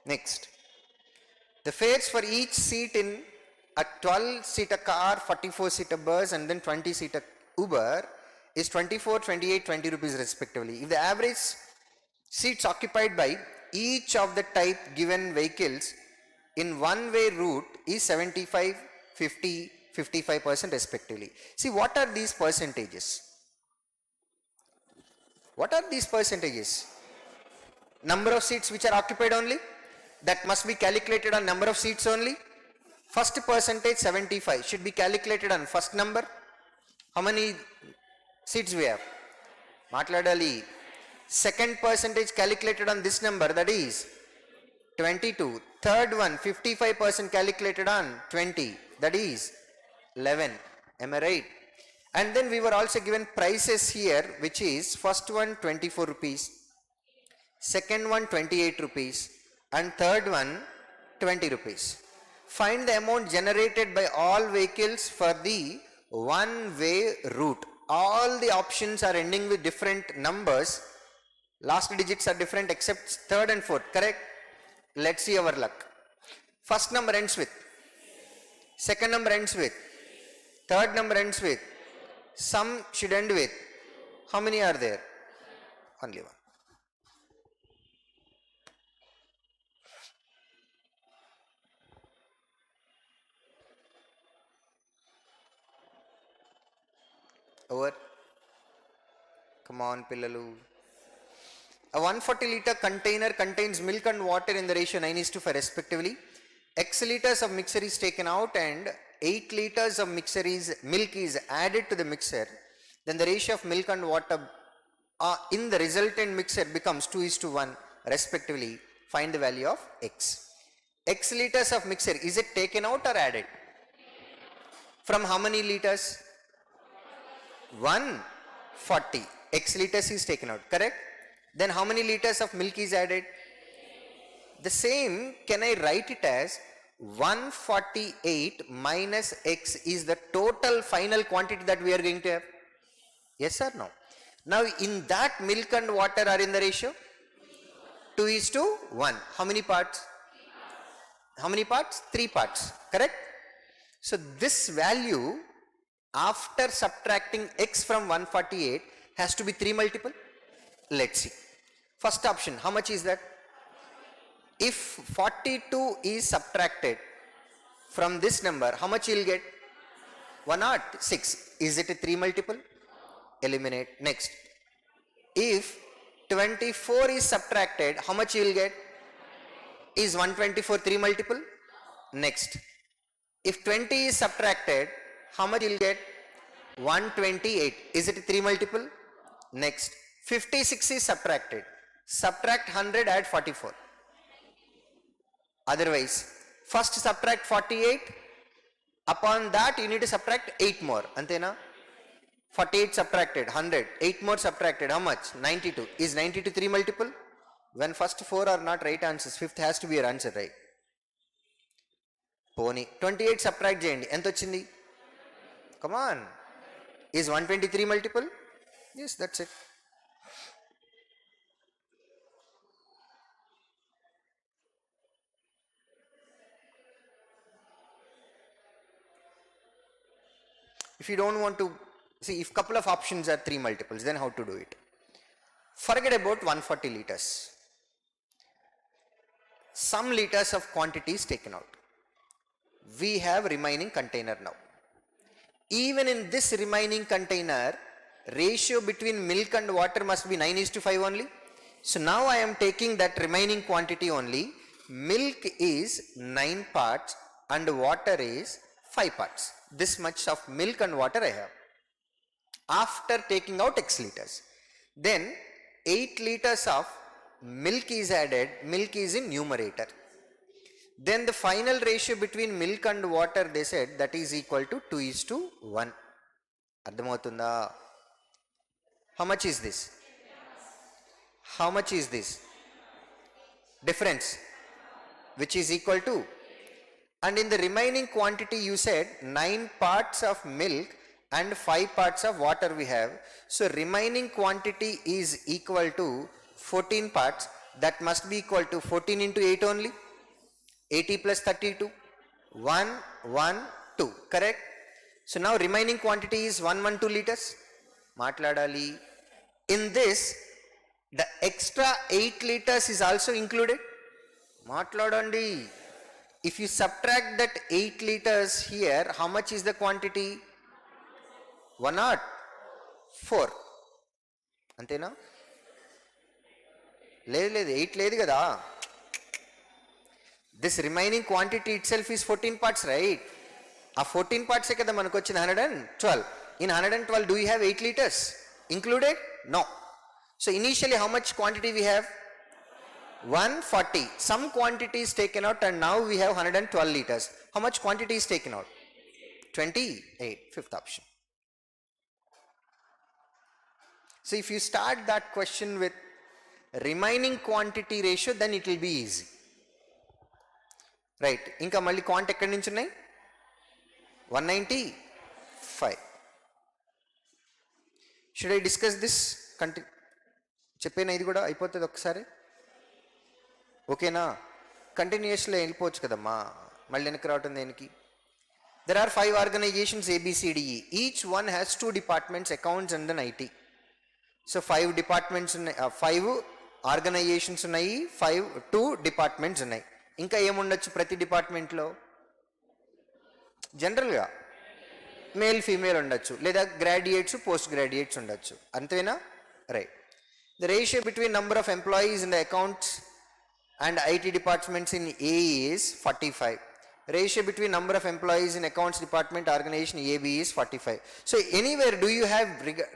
Next. The fares for each seat in a 12-seater car, 44-seater bus and then 20-seater Uber is 24, 28, 20 rupees respectively. If the average seats occupied by each of the type given vehicles in one-way route is 75, 50, 55% respectively. See, what are these percentages? What are these percentages? Number of seats which are occupied only? That must be calculated on number of seats only. First percentage 75 should be calculated on first number. How many seats we have? Matladali. Second percentage calculated on this number, that is 22. Third one 55% calculated on 20, that is 11. Am I right? And then we were also given prices here, which is first one 24 rupees, second one 28 rupees and third one 20 rupees. Find the amount generated by all vehicles for the one-way route. All the options are ending with different numbers. Last digits are different except third and fourth, correct? Let's see our luck. First number ends with, second number ends with, third number ends with, some should end with. How many are there? Only one. Over. Come on, Pillalu. A 140-liter container contains milk and water in the ratio 9:5 respectively. X liters of mixture is taken out and 8 liters of milk is added to the mixture. Then the ratio of milk and water in the resultant mixture becomes 2:1 respectively. Find the value of X. X liters of mixture, is it taken out or added? From how many liters? 140. X liters is taken out, correct? Then how many liters of milk is added? The same, can I write it as 148 minus X is the total final quantity that we are going to have? Yes or no? Now in that milk and water are in the ratio 2:1. How many parts? How many parts? 3 parts, correct? So this value after subtracting X from 148 has to be 3 multiple. Let's see. First option, how much is that? If 42 is subtracted from this number, how much you will get? 106. Is it a 3 multiple? Eliminate. Next. If 24 is subtracted, how much you will get? Is 124 3 multiple? Next. If 20 is subtracted, how much you will get? 128. Is it a 3 multiple? Next. 56 is subtracted. Subtract 100, add 44. Otherwise, first subtract 48. Upon that, you need to subtract 8 more. Antena? 48 subtracted, 100. 8 more subtracted. How much? 92. Is 92 3 multiple? When first 4 are not right answers, fifth has to be your answer, right? Pony. 28 subtract jayandi. Ento chindi? Come on. Is 123 multiple? Yes, that's it. If you don't want to, see, if couple of options are 3 multiples, then how to do it? Forget about 140 liters. Some liters of quantity is taken out. We have remaining container now. Even in this remaining container, ratio between milk and water must be 9:5 only. So now I am taking that remaining quantity only. Milk is 9 parts and water is 5 parts. This much of milk and water I have. After taking out X liters. Then 8 liters of milk is added. Milk is in numerator. Then the final ratio between milk and water, they said that is equal to 2:1. అర్థమవుతుందా? How much is this? How much is this difference? Which is equal to, and in the remaining quantity you said 9 parts of milk and 5 parts of water we have. So remaining quantity is equal to 14 parts. That must be equal to 14 into 8 only. 80 plus 32, 112, correct? So now remaining quantity is 112 liters. Matladali. In this, the extra 8 liters is also included. Matladandi. If you subtract that 8 liters here, how much is the quantity? 104. Antena? లేదు 8 లేదు కదా. This remaining quantity itself is 14 parts, right? A 14 parts kada manaku vachina 112. In 112, do you have 8 liters included? No. So initially how much quantity we have? 140. Some quantity is taken out and now we have 112 liters. How much quantity is taken out? 28. Fifth option. So if you start that question with remaining quantity ratio, then it will be easy. Right. Inka malli quant ekkadi nunchi unnai? 195. Should I discuss this? చెప్పేనా ఇది కూడా అయిపోతుంది ఒక్కసారి? ఓకేనా? కంటిన్యూస్లో వెళ్ళిపోవచ్చు కదమ్మా, మళ్ళీ వెనక్కి రావటం దేనికి? There are 5 organizations ABCDE. Each one has 2 departments, accounts and then IT. So 5 departments, 5 organizations ఉన్నాయి, 2 departments ఉన్నాయి. ఇంకా ఏముండొచ్చు ప్రతి డిపార్ట్మెంట్లో? జనరల్గా మేల్ ఫీమేల్ ఉండొచ్చు, లేదా గ్రాడ్యుయేట్స్ పోస్ట్ గ్రాడ్యుయేట్స్ ఉండొచ్చు. అంతేనా? Right. The ratio between number of employees in the accounts and IT departments in A is 45. Ratio between number of employees in accounts department organization AB is 45. So anywhere do you have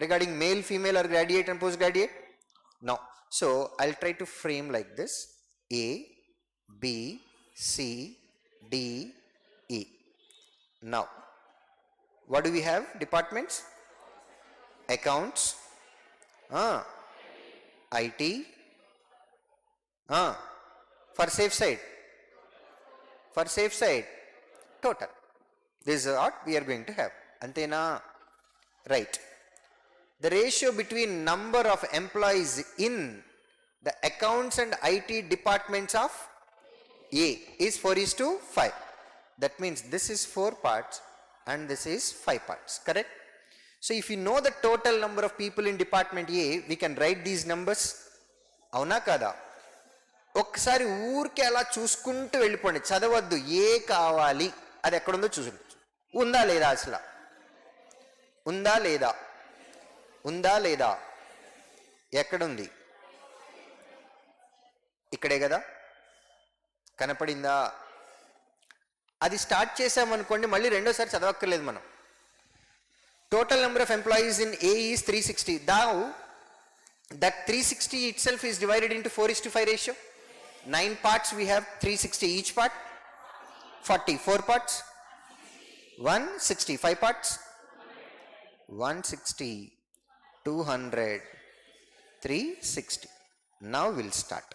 regarding male, female or graduate and post graduate? No. So I'll try to frame like this: A, B, C, D, E. Now what do we have? Departments, accounts, IT, for safe side, total. This is what we are going to have. Antena? Right. The ratio between number of employees in the accounts and IT departments of A is 4:5. That means this is 4 parts and this is 5 parts, correct? So if you know the total number of people in department A, we can write these numbers. అవునా కదా? ఒక్కసారి ఊరికే అలా చూసుకుంటూ వెళ్ళిపోండి, చదవద్దు. ఏ కావాలి అది ఎక్కడుందో చూసుకోండి. ఉందా లేదా? అసలు ఉందా లేదా? ఉందా లేదా? ఎక్కడుంది? ఇక్కడే కదా. కనపడిందా? అది స్టార్ట్ చేసామనుకోండి, మళ్ళీ రెండోసారి చదవక్కర్లేదు మనం. Total number of employees in A is 360. Now that 360 itself is divided into 4:5 ratio. 9 parts we have, 360 each part, 40. 4 parts, 160. 5 parts, 160, 200, 360. Now we'll start.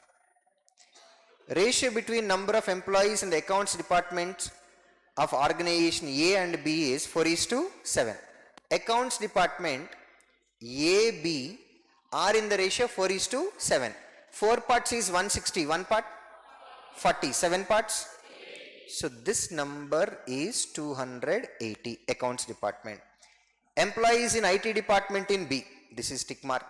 Ratio between number of employees in the accounts department of organization A and B is 4:7. Accounts department A, B are in the ratio 4:7. 4 parts is 160. 1 part 40. 7 parts. So this number is 280. Accounts department. Employees in IT department in B, this is tick mark,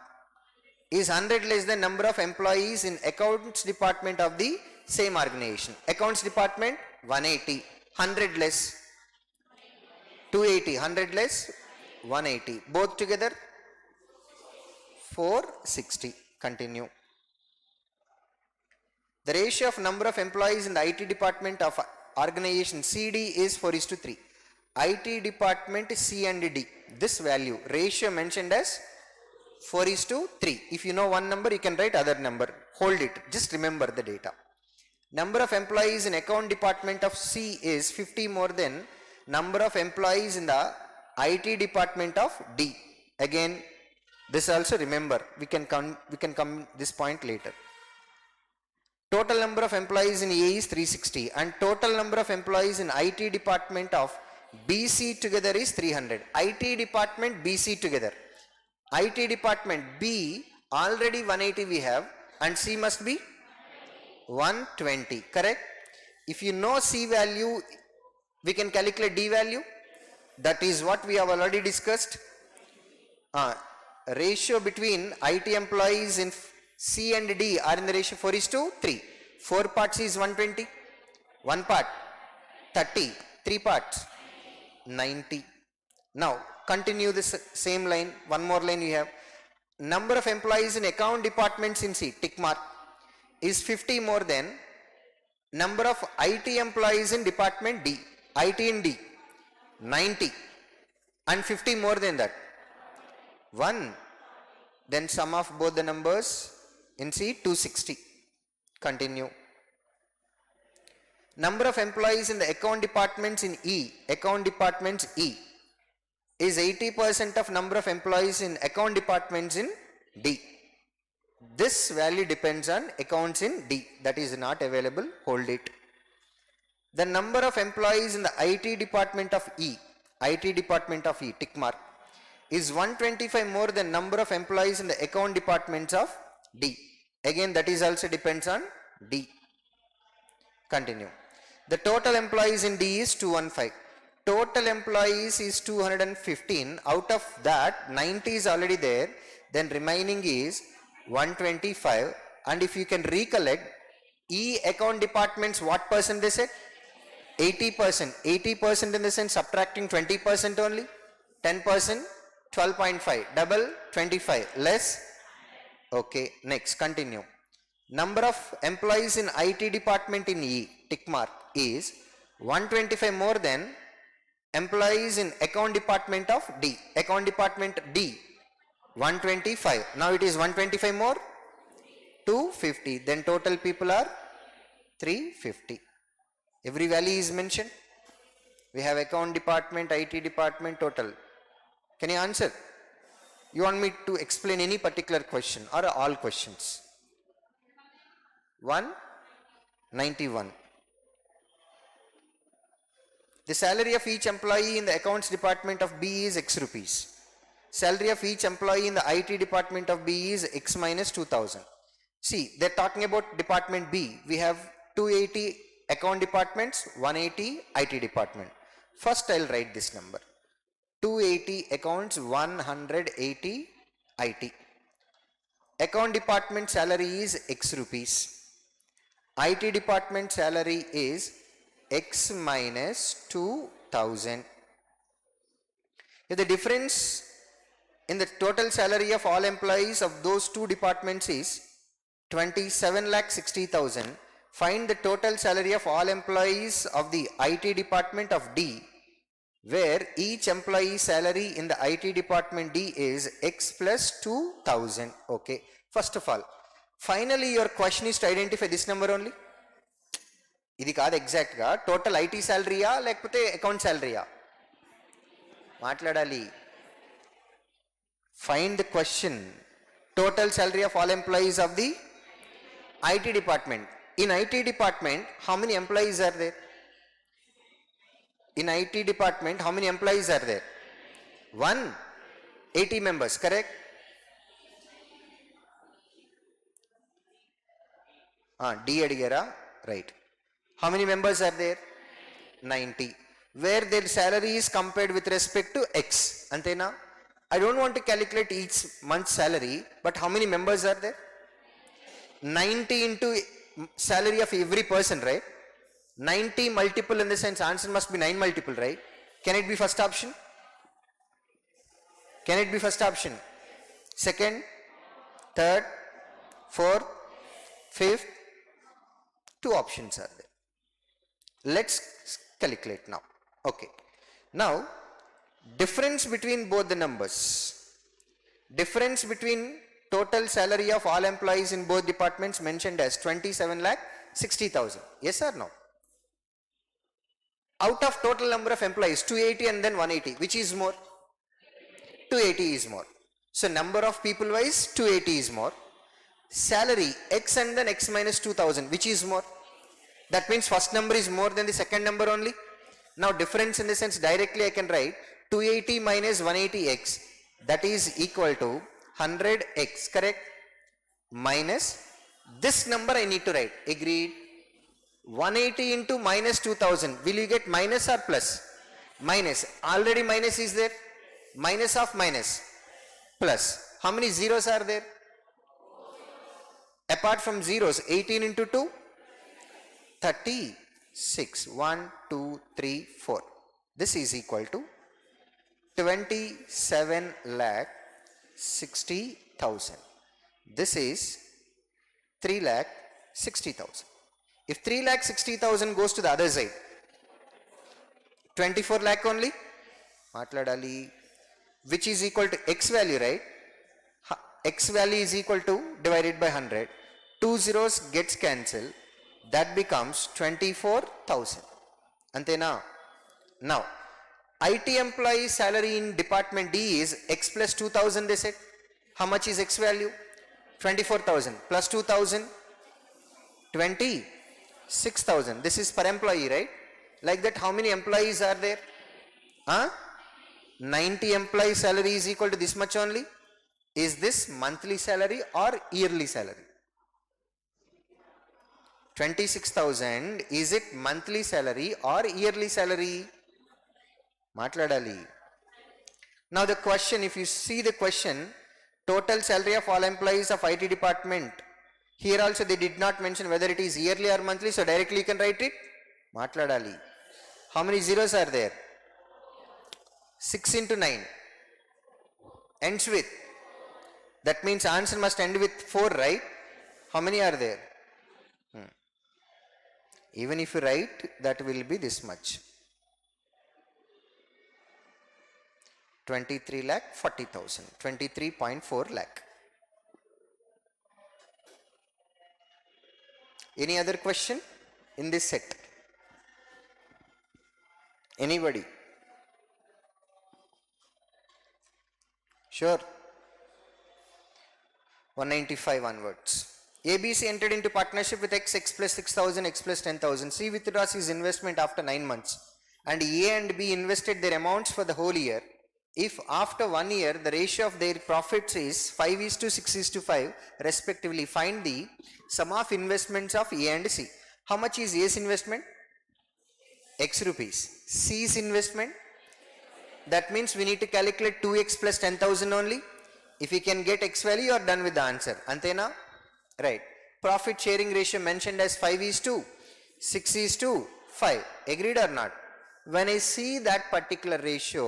is 100 less than number of employees in accounts department of the same organization. Accounts department 180. 100 less 280. 100 less 180. Both together 460. Continue. The ratio of number of employees in the IT department of organization CD is 4:3. IT department C and D. This value ratio mentioned as 4:3. If you know one number, you can write other number. Hold it. Just remember the data. Number of employees in account department of C is 50 more than number of employees in the IT department of D. Again, this also remember, we can come this point later. Total number of employees in A is 360 and total number of employees in IT department of BC together is 300. IT department BC together. IT department B already 180 we have and C must be 120, correct? If you know C value, we can calculate D value. That is what we have already discussed. Ratio between IT employees in C and D are in the ratio 4:3. 4 parts is 120. 1 part 30. 3 parts 90. Now continue this same line. One more line we have. Number of employees in account departments in C, tick mark, is 50 more than number of IT employees in department D. IT in D 90 and 50 more than that 1. Then sum of both the numbers in C 260. Continue. Number of employees in the account departments in E, account departments E, is 80% of number of employees in account departments in D. This value depends on accounts in D, that is not available, hold it. The number of employees in the IT department of E, tick mark, is 125 more than number of employees in the account departments of D. Again, that is also depends on D. Continue. The total employees in D is 215. Total employees is 215. Out of that, 90 is already there. Then remaining is 125. And if you can recollect, E account departments, what percent they said? 80%. 80% in the sense subtracting 20% only. 10%, 12.5. Double, 25. Less. Okay, next, continue. Number of employees in IT department in E, tick mark, is 125 more than employees in account department of D. Account department D, 125. Now it is 125 more, 250. Then total people are 350. Every value is mentioned. We have account department, IT department, total. Can you answer? You want me to explain any particular question or all questions? 191. The salary of each employee in the accounts department of B is X rupees. Salary of each employee in the IT department of B is X minus 2000. See, they're talking about department B. We have 280 account departments, 180 IT department. First, I'll write this number. 280 accounts, 180 IT. Account department salary is X rupees. IT department salary is X minus 2000. If the difference in the total salary of all employees of those two departments is 27,60,000, find the total salary of all employees of the IT department of D, where each employee salary in the IT department D is X plus 2000. Okay. First of all, finally your question is to identify this number only. ఇది కాదు ఎగ్జాక్ట్గా total IT శాలరీయా లేకపోతే account శాలరీయా మాట్లాడాలి. Find the question total salary of all employees of the IT department. In IT department how many employees are there? In IT department, how many employees are there? 180 members, correct? D adigara, right. How many members are there? 90. Where their salary is compared with respect to X. Antena? I don't want to calculate each month's salary, but how many members are there? 90 into salary of every person, right? 90 multiple in the sense answer must be 9 multiple, right? Can it be first option? Can it be first option? Second, third, fourth, fifth, two options are there. Let's calculate now. Okay. Now, difference between both the numbers. Difference between total salary of all employees in both departments mentioned as 27 lakh 60,000. Yes or no? Out of total number of employees, 280 and then 180, which is more? 280 is more. So number of people wise, 280 is more. Salary, x and then x minus 2000, which is more? That means first number is more than the second number only. Now difference in the sense, directly I can write 280 minus 180x, that is equal to 100x, correct? Minus this number I need to write, agreed? 180 into minus 2000, will you get minus or plus? Minus, already minus is there, minus of minus, plus. How many zeros are there? Apart from zeros, 18 into 2, 36, 1, 2, 3, 4. This is equal to 27 lakh 60,000. This is 3 lakh 60,000. If 3 lakh 60,000 goes to the other side, 24 lakh only, matladali, which is equal to x value, right? X value is equal to divided by 100. 2 zeros gets cancelled. That becomes 24,000. Antena. Now, IT employee salary in department D is x plus 2,000, they said. How much is x value? 24,000 plus 2,000, 26,000. This is per employee, right? Like that, how many employees are there? 90 employee salary is equal to this much only. Is this monthly salary or yearly salary? 26,000, is it monthly salary or yearly salary? Matladali. Now the question, if you see the question, total salary of all employees of IT department. Here also they did not mention whether it is yearly or monthly, so directly you can write it. Matladali. How many zeros are there? 6 into 9. Ends with. That means answer must end with 4, right? How many are there? Even if you write, that will be this much. 23 lakh 40,000. 23.4 lakh. Any other question in this set? Anybody? Sure. 195 onwards. ABC entered into partnership with X plus 6,000, X plus 10,000. C withdraws his investment after 9 months. And A and B invested their amounts for the whole year. If after 1 year the ratio of their profits is 5:6:5 respectively, find the sum of investments of A and C. How much is A's investment? X rupees. C's investment? That means we need to calculate 2x plus 10,000 only. If we can get X value, you are done with the answer. Antena? Right. Profit sharing ratio mentioned as 5:6:5. Agreed or not? When I see that particular ratio,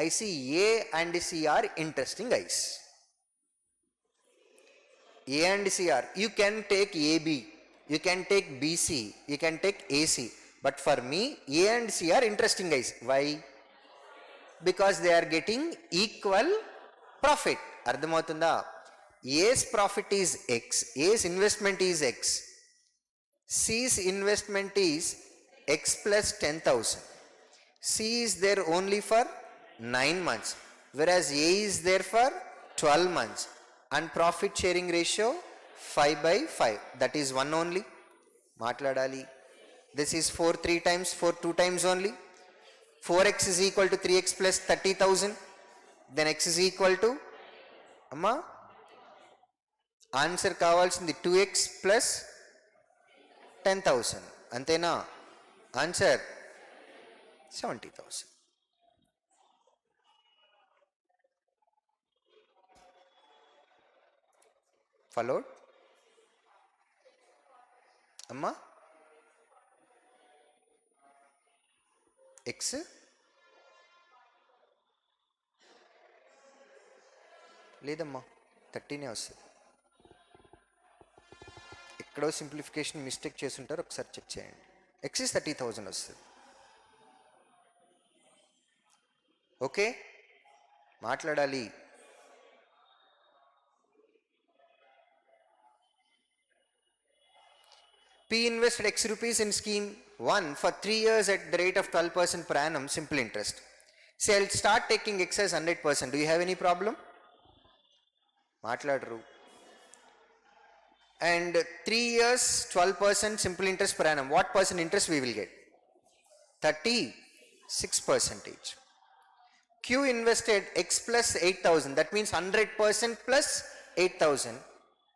I see A and C are interesting guys. A and C are. You can take AB, you can take BC, you can take AC. But for me, A and C are interesting guys. Why? Because they are getting equal profit. Ardhamautunda? A's profit is X, A's investment is X, C's investment is X plus 10,000. C is there only for 9 months, whereas A is there for 12 months, and profit sharing ratio 5/5, that is 1 only. Matladali. This is 4 3 times, 4 2 times only. 4x is equal to 3x plus 30,000. Then x is equal to, amma, answer కావాల్సింది 2x plus 10,000. అంతేనా? Answer 70,000. Followed? అమ్మా x లేదమ్మా 13 వస్తుంది. ఎక్కడో simplification mistake చేసుంటారు, ఒకసారి check చేయండి. x is 30,000 వస్తుంది. ఓకే, మాట్లాడాలి. P invested X rupees in scheme 1 for 3 years at the rate of 12% per annum simple interest. See, I'll start taking X as 100%. Do you have any problem? Matladru. And 3 years 12% simple interest per annum. What percent interest we will get? 36%. Q invested X plus 8,000. That means 100% plus 8,000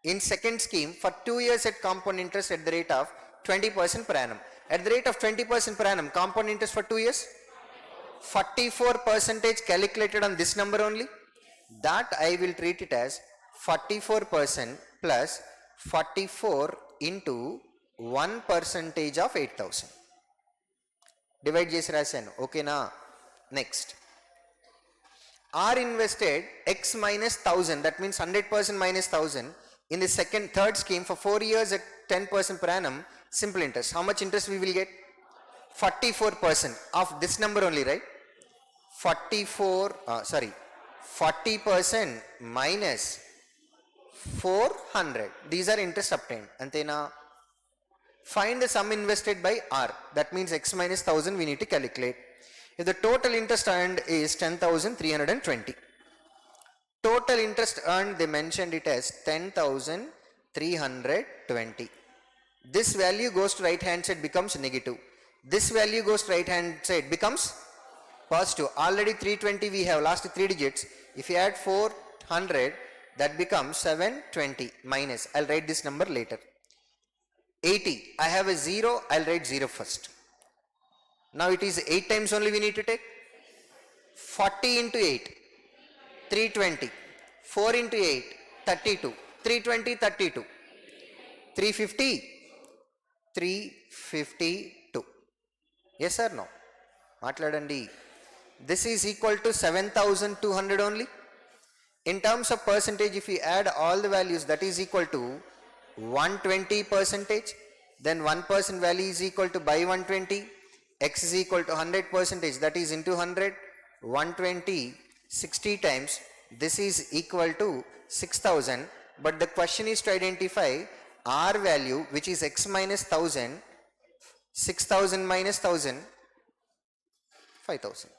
in second scheme for 2 years at compound interest at the rate of 20% per annum. At the rate of 20% per annum, compound interest for 2 years? 44% calculated on this number only. That I will treat it as 44% plus 44 into 1% of 8,000. Divide చేసి రాశాను. ఓకేనా? Next. R invested X minus 1,000. That means 100% minus 1,000 in the third scheme for 4 years at 10% per annum simple interest. How much interest we will get? 44% of this number only, right? 40% minus 400. These are interest obtained. Antena. Find the sum invested by R. That means X minus 1,000 we need to calculate. If the total interest earned is 10,320. Total interest earned, they mentioned it as 10,320. This value goes to right hand side, becomes negative. This value goes to right hand side, becomes positive. Already 320 we have, last 3 digits. If you add 400, that becomes 720 minus. I'll write this number later. 80. I have a 0, I'll write 0 first. Now it is 8 times only we need to take. 40 into 8, 320. 4 into 8, 32. 320, 32. 350, 352. Yes or no? Matladandi. This is equal to 7,200 only. In terms of percentage, if we add all the values, that is equal to 120%. Then 1% value is equal to by 120. X is equal to 100%. That is into 100. 120, 60 times. This is equal to 6,000. But the question is to identify R value, which is X minus 1,000. 6,000 minus 1,000. 5,000.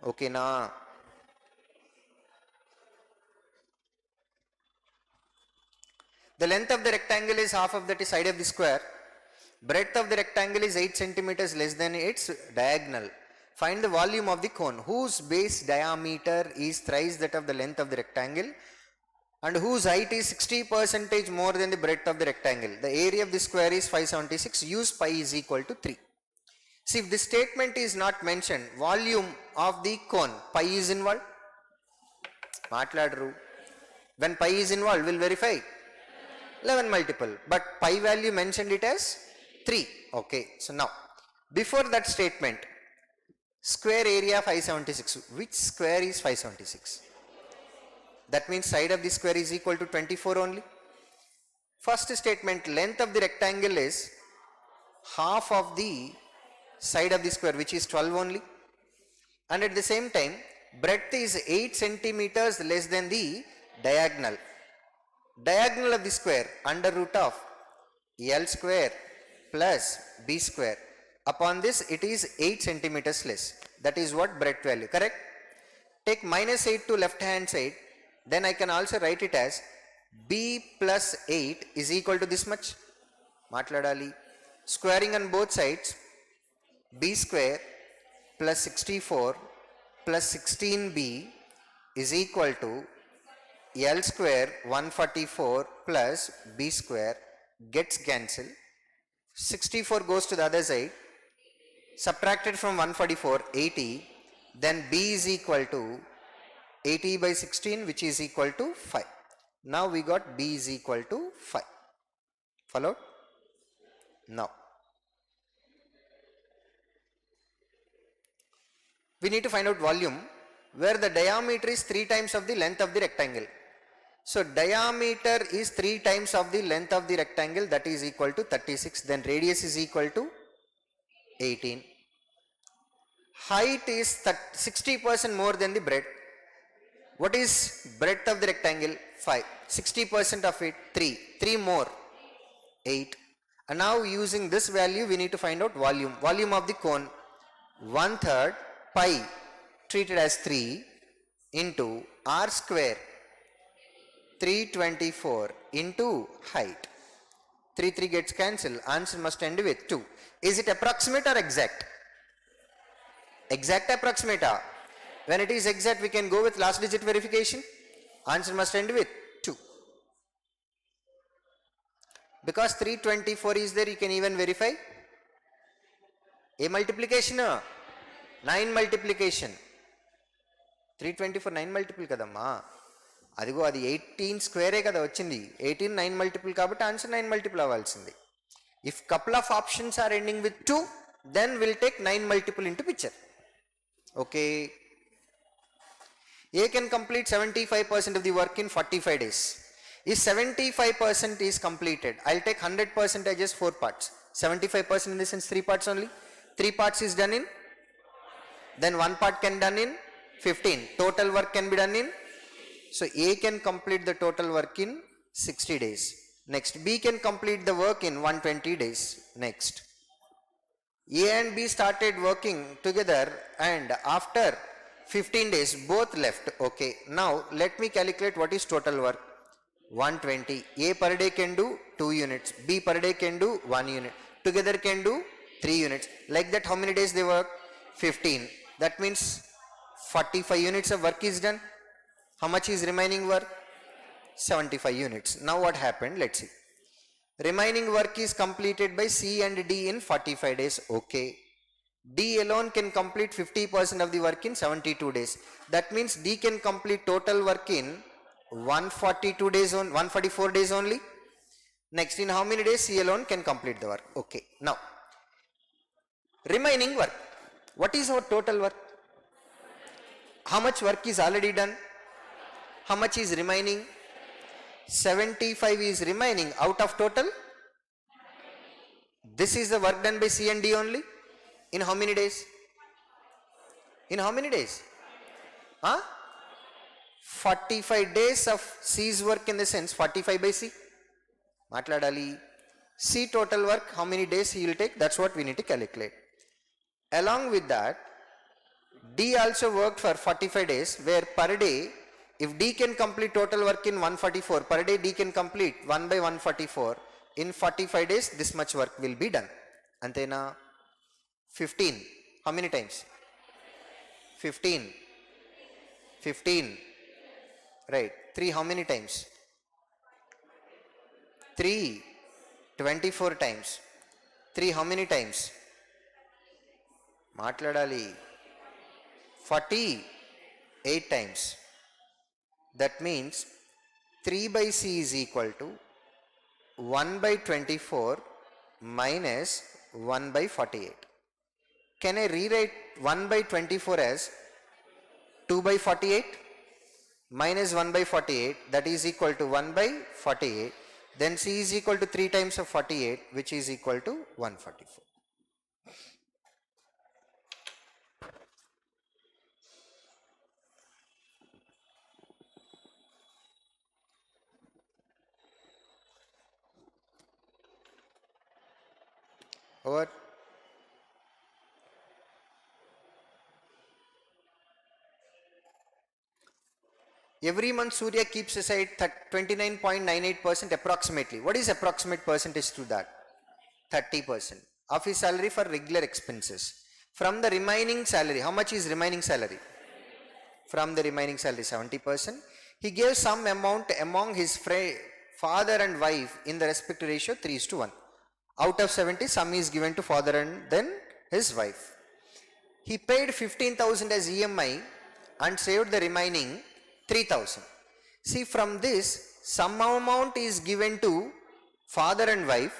Okay, na? The length of the rectangle is half of that side of the square. Breadth of the rectangle is 8 centimeters less than its diagonal. Find the volume of the cone whose base diameter is thrice that of the length of the rectangle and whose height is 60% more than the breadth of the rectangle. The area of the square is 576. Use pi is equal to 3. See, if this statement is not mentioned, volume of the cone, pi is involved. Matladru. When pi is involved, we'll verify 11 multiple. But pi value mentioned it as 3. Okay. So now, before that statement, square area 576. Which square is 576? That means side of the square is equal to 24 only. First statement, length of the rectangle is half of the side of the square, which is 12 only. And at the same time, breadth is 8 centimeters less than the diagonal. Diagonal of the square under root of L square plus B square. Upon this, it is 8 centimeters less. That is what breadth value, correct? Take minus 8 to left hand side. Then I can also write it as B plus 8 is equal to this much. Matladali. Squaring on both sides. B square plus 64 plus 16B is equal to L square 144 plus B square gets cancelled. 64 goes to the other side. Subtracted from 144, 80. Then B is equal to 80 by 16, which is equal to 5. Now we got B is equal to 5. Followed? Now, we need to find out volume where the diameter is 3 times of the length of the rectangle. So diameter is 3 times of the length of the rectangle, that is equal to 36. Then radius is equal to 18. Height is 60% more than the breadth. What is breadth of the rectangle? 5. 60% of it, 3. 3 more. 8. And now using this value we need to find out volume. Volume of the cone, 1/3 pi treated as 3 into r square 324 into height. 3 gets cancelled. Answer must end with 2. Is it approximate or exact? Exact approximate. When it is exact, we can go with last digit verification. Answer must end with 2. Because 324 is there, you can even verify. A multiplication, 9 multiplication. 324 9 multiple kadamma. అదిగో అది 18 స్క్వేరే కదా వచ్చింది. 18 9 multiple కాబట్టి answer 9 multiple అవ్వాల్సింది. If couple of options are ending with 2, then will take 9 multiple into picture. Okay. A can complete 75% of the work in 45 days. If 75% is completed, I'll take 100% as 4 parts. 75% in the sense 3 parts only. 3 parts is done in, then 1 part can done in 15. Total work can be done in. So A can complete the total work in 60 days. Next, B can complete the work in 120 days. Next, A and B started working together and after 15 days both left. Okay, now let me calculate what is total work. 120. A per day can do 2 units. B per day can do 1 unit. Together can do 3 units. Like that, how many days they work? 15. That means 45 units of work is done. How much is remaining work? 75 units. Now what happened? Let's see. Remaining work is completed by C and D in 45 days. Okay. D alone can complete 50% of the work in 72 days. That means D can complete total work in 142 days on 144 days only. Next, in how many days C alone can complete the work? Okay. Now, remaining work. What is our total work? How much work is already done? How much is remaining? 75 is remaining out of total. This is the work done by C and D only. In how many days? In how many days? 45 days of C's work, in the sense 45 by C. Matladali. C total work, how many days he will take? That's what we need to calculate. Along with that, D also worked for 45 days, where per day, if D can complete total work in 144, per day D can complete 1 by 144. In 45 days, this much work will be done. Antena 15. How many times? 15. 15. Right. 3 how many times? 3. 24 times. 3 how many times? Matladali. 48 times. That means 3 by C is equal to 1 by 24 minus 1 by 48. Can I rewrite 1 by 24 as 2 by 48 minus 1 by 48, that is equal to 1 by 48. Then C is equal to 3 times of 48, which is equal to 144. Over. Every month Surya keeps aside 29.98% approximately. What is approximate percentage to that? 30% of his salary for regular expenses. From the remaining salary, how much is remaining salary? From the remaining salary, 70%. He gave some amount among his father and wife in the respective ratio 3:1. Out of 70, some is given to father and then his wife. He paid 15,000 as EMI and saved the remaining 3,000. See, from this, some amount is given to father and wife,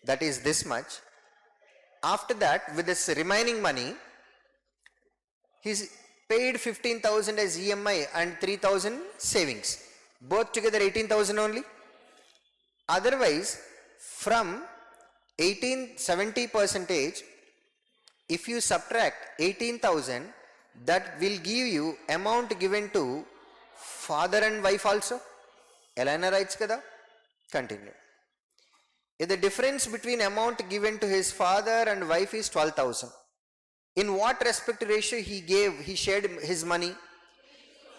that is this much. After that, with this remaining money, he paid 15,000 as EMI and 3,000 savings. Both together 18,000 only. Otherwise, from 70%, if you subtract 18,000, that will give you amount given to father and wife also. Elena writes kada. Continue. If the difference between amount given to his father and wife is 12,000, in what respect ratio he shared his money?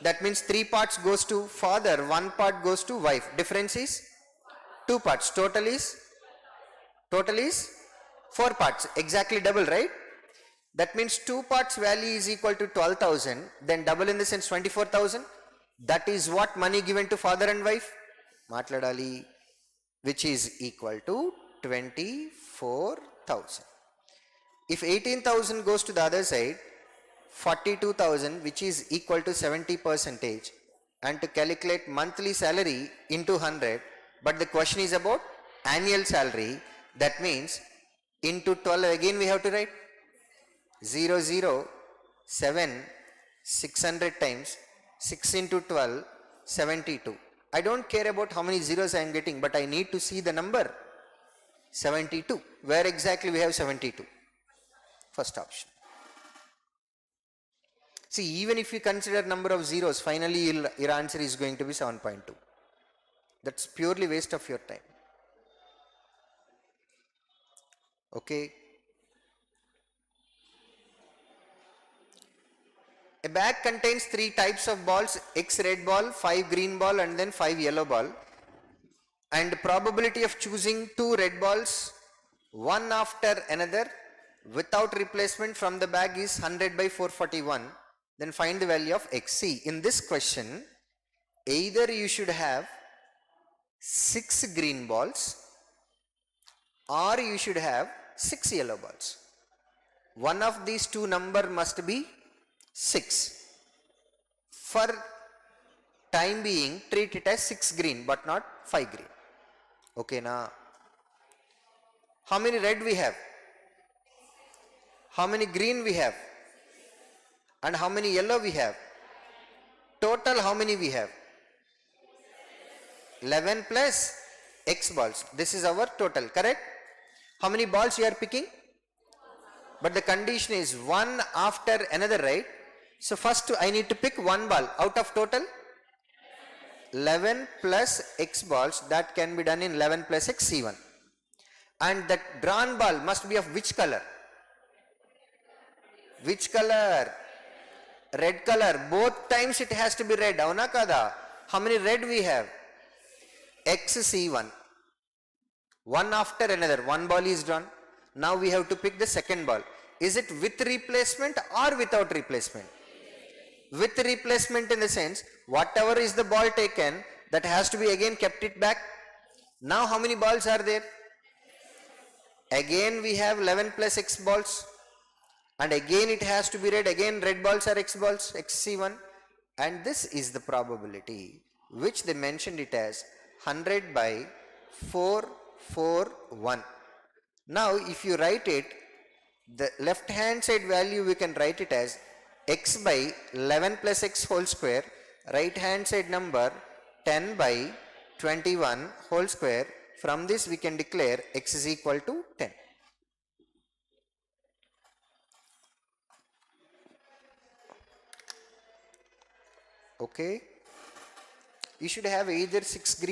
That means 3 parts goes to father, 1 part goes to wife. Difference is 2 parts. Total is 4 parts. Exactly double, right? That means 2 parts value is equal to 12,000. Then double in the sense 24,000. That is what money given to father and wife? Matladali, which is equal to 24,000. If 18,000 goes to the other side, 42,000, which is equal to 70%, and to calculate monthly salary into 100, but the question is about annual salary. That means into 12 again we have to write 0, 0, 7, 600 times 6 into 12, 72. I don't care about how many zeros I am getting, but I need to see the number 72. Where exactly we have 72? First option. See, even if you consider number of zeros, finally your answer is going to be 7.2. That's purely waste of your time. Okay. A bag contains 3 types of balls: X red ball, 5 green ball, and then 5 yellow ball. And probability of choosing 2 red balls, one after another, without replacement from the bag is 100 by 441. Then find the value of X. See, in this question, either you should have 6 green balls or you should have 6 yellow balls. One of these two number must be 6. For time being, treat it as 6 green but not 5 green. Okay, now how many red we have? How many green we have? And how many yellow we have? Total how many we have? 11 plus X balls. This is our total, correct? How many balls you are picking? But the condition is one after another, right? So first I need to pick one ball out of total 11 plus X balls. That can be done in 11 plus X, C1. And that drawn ball must be of which color? Which color? Red color. Both times it has to be red. Avuna kada? How many red we have? X, C1. One after another. One ball is drawn. Now we have to pick the second ball. Is it with replacement or without replacement? With replacement, in the sense, whatever is the ball taken, that has to be again kept it back. Now how many balls are there? Again we have 11 plus X balls. And again it has to be red. Again red balls are X balls, XC1. And this is the probability, which they mentioned it as 100 by 441. Now if you write it, the left hand side value we can write it as X by 11 plus X whole square. Right hand side number 10 by 21 whole square. From this we can declare X is equal to 10. Okay. You should have either 6 green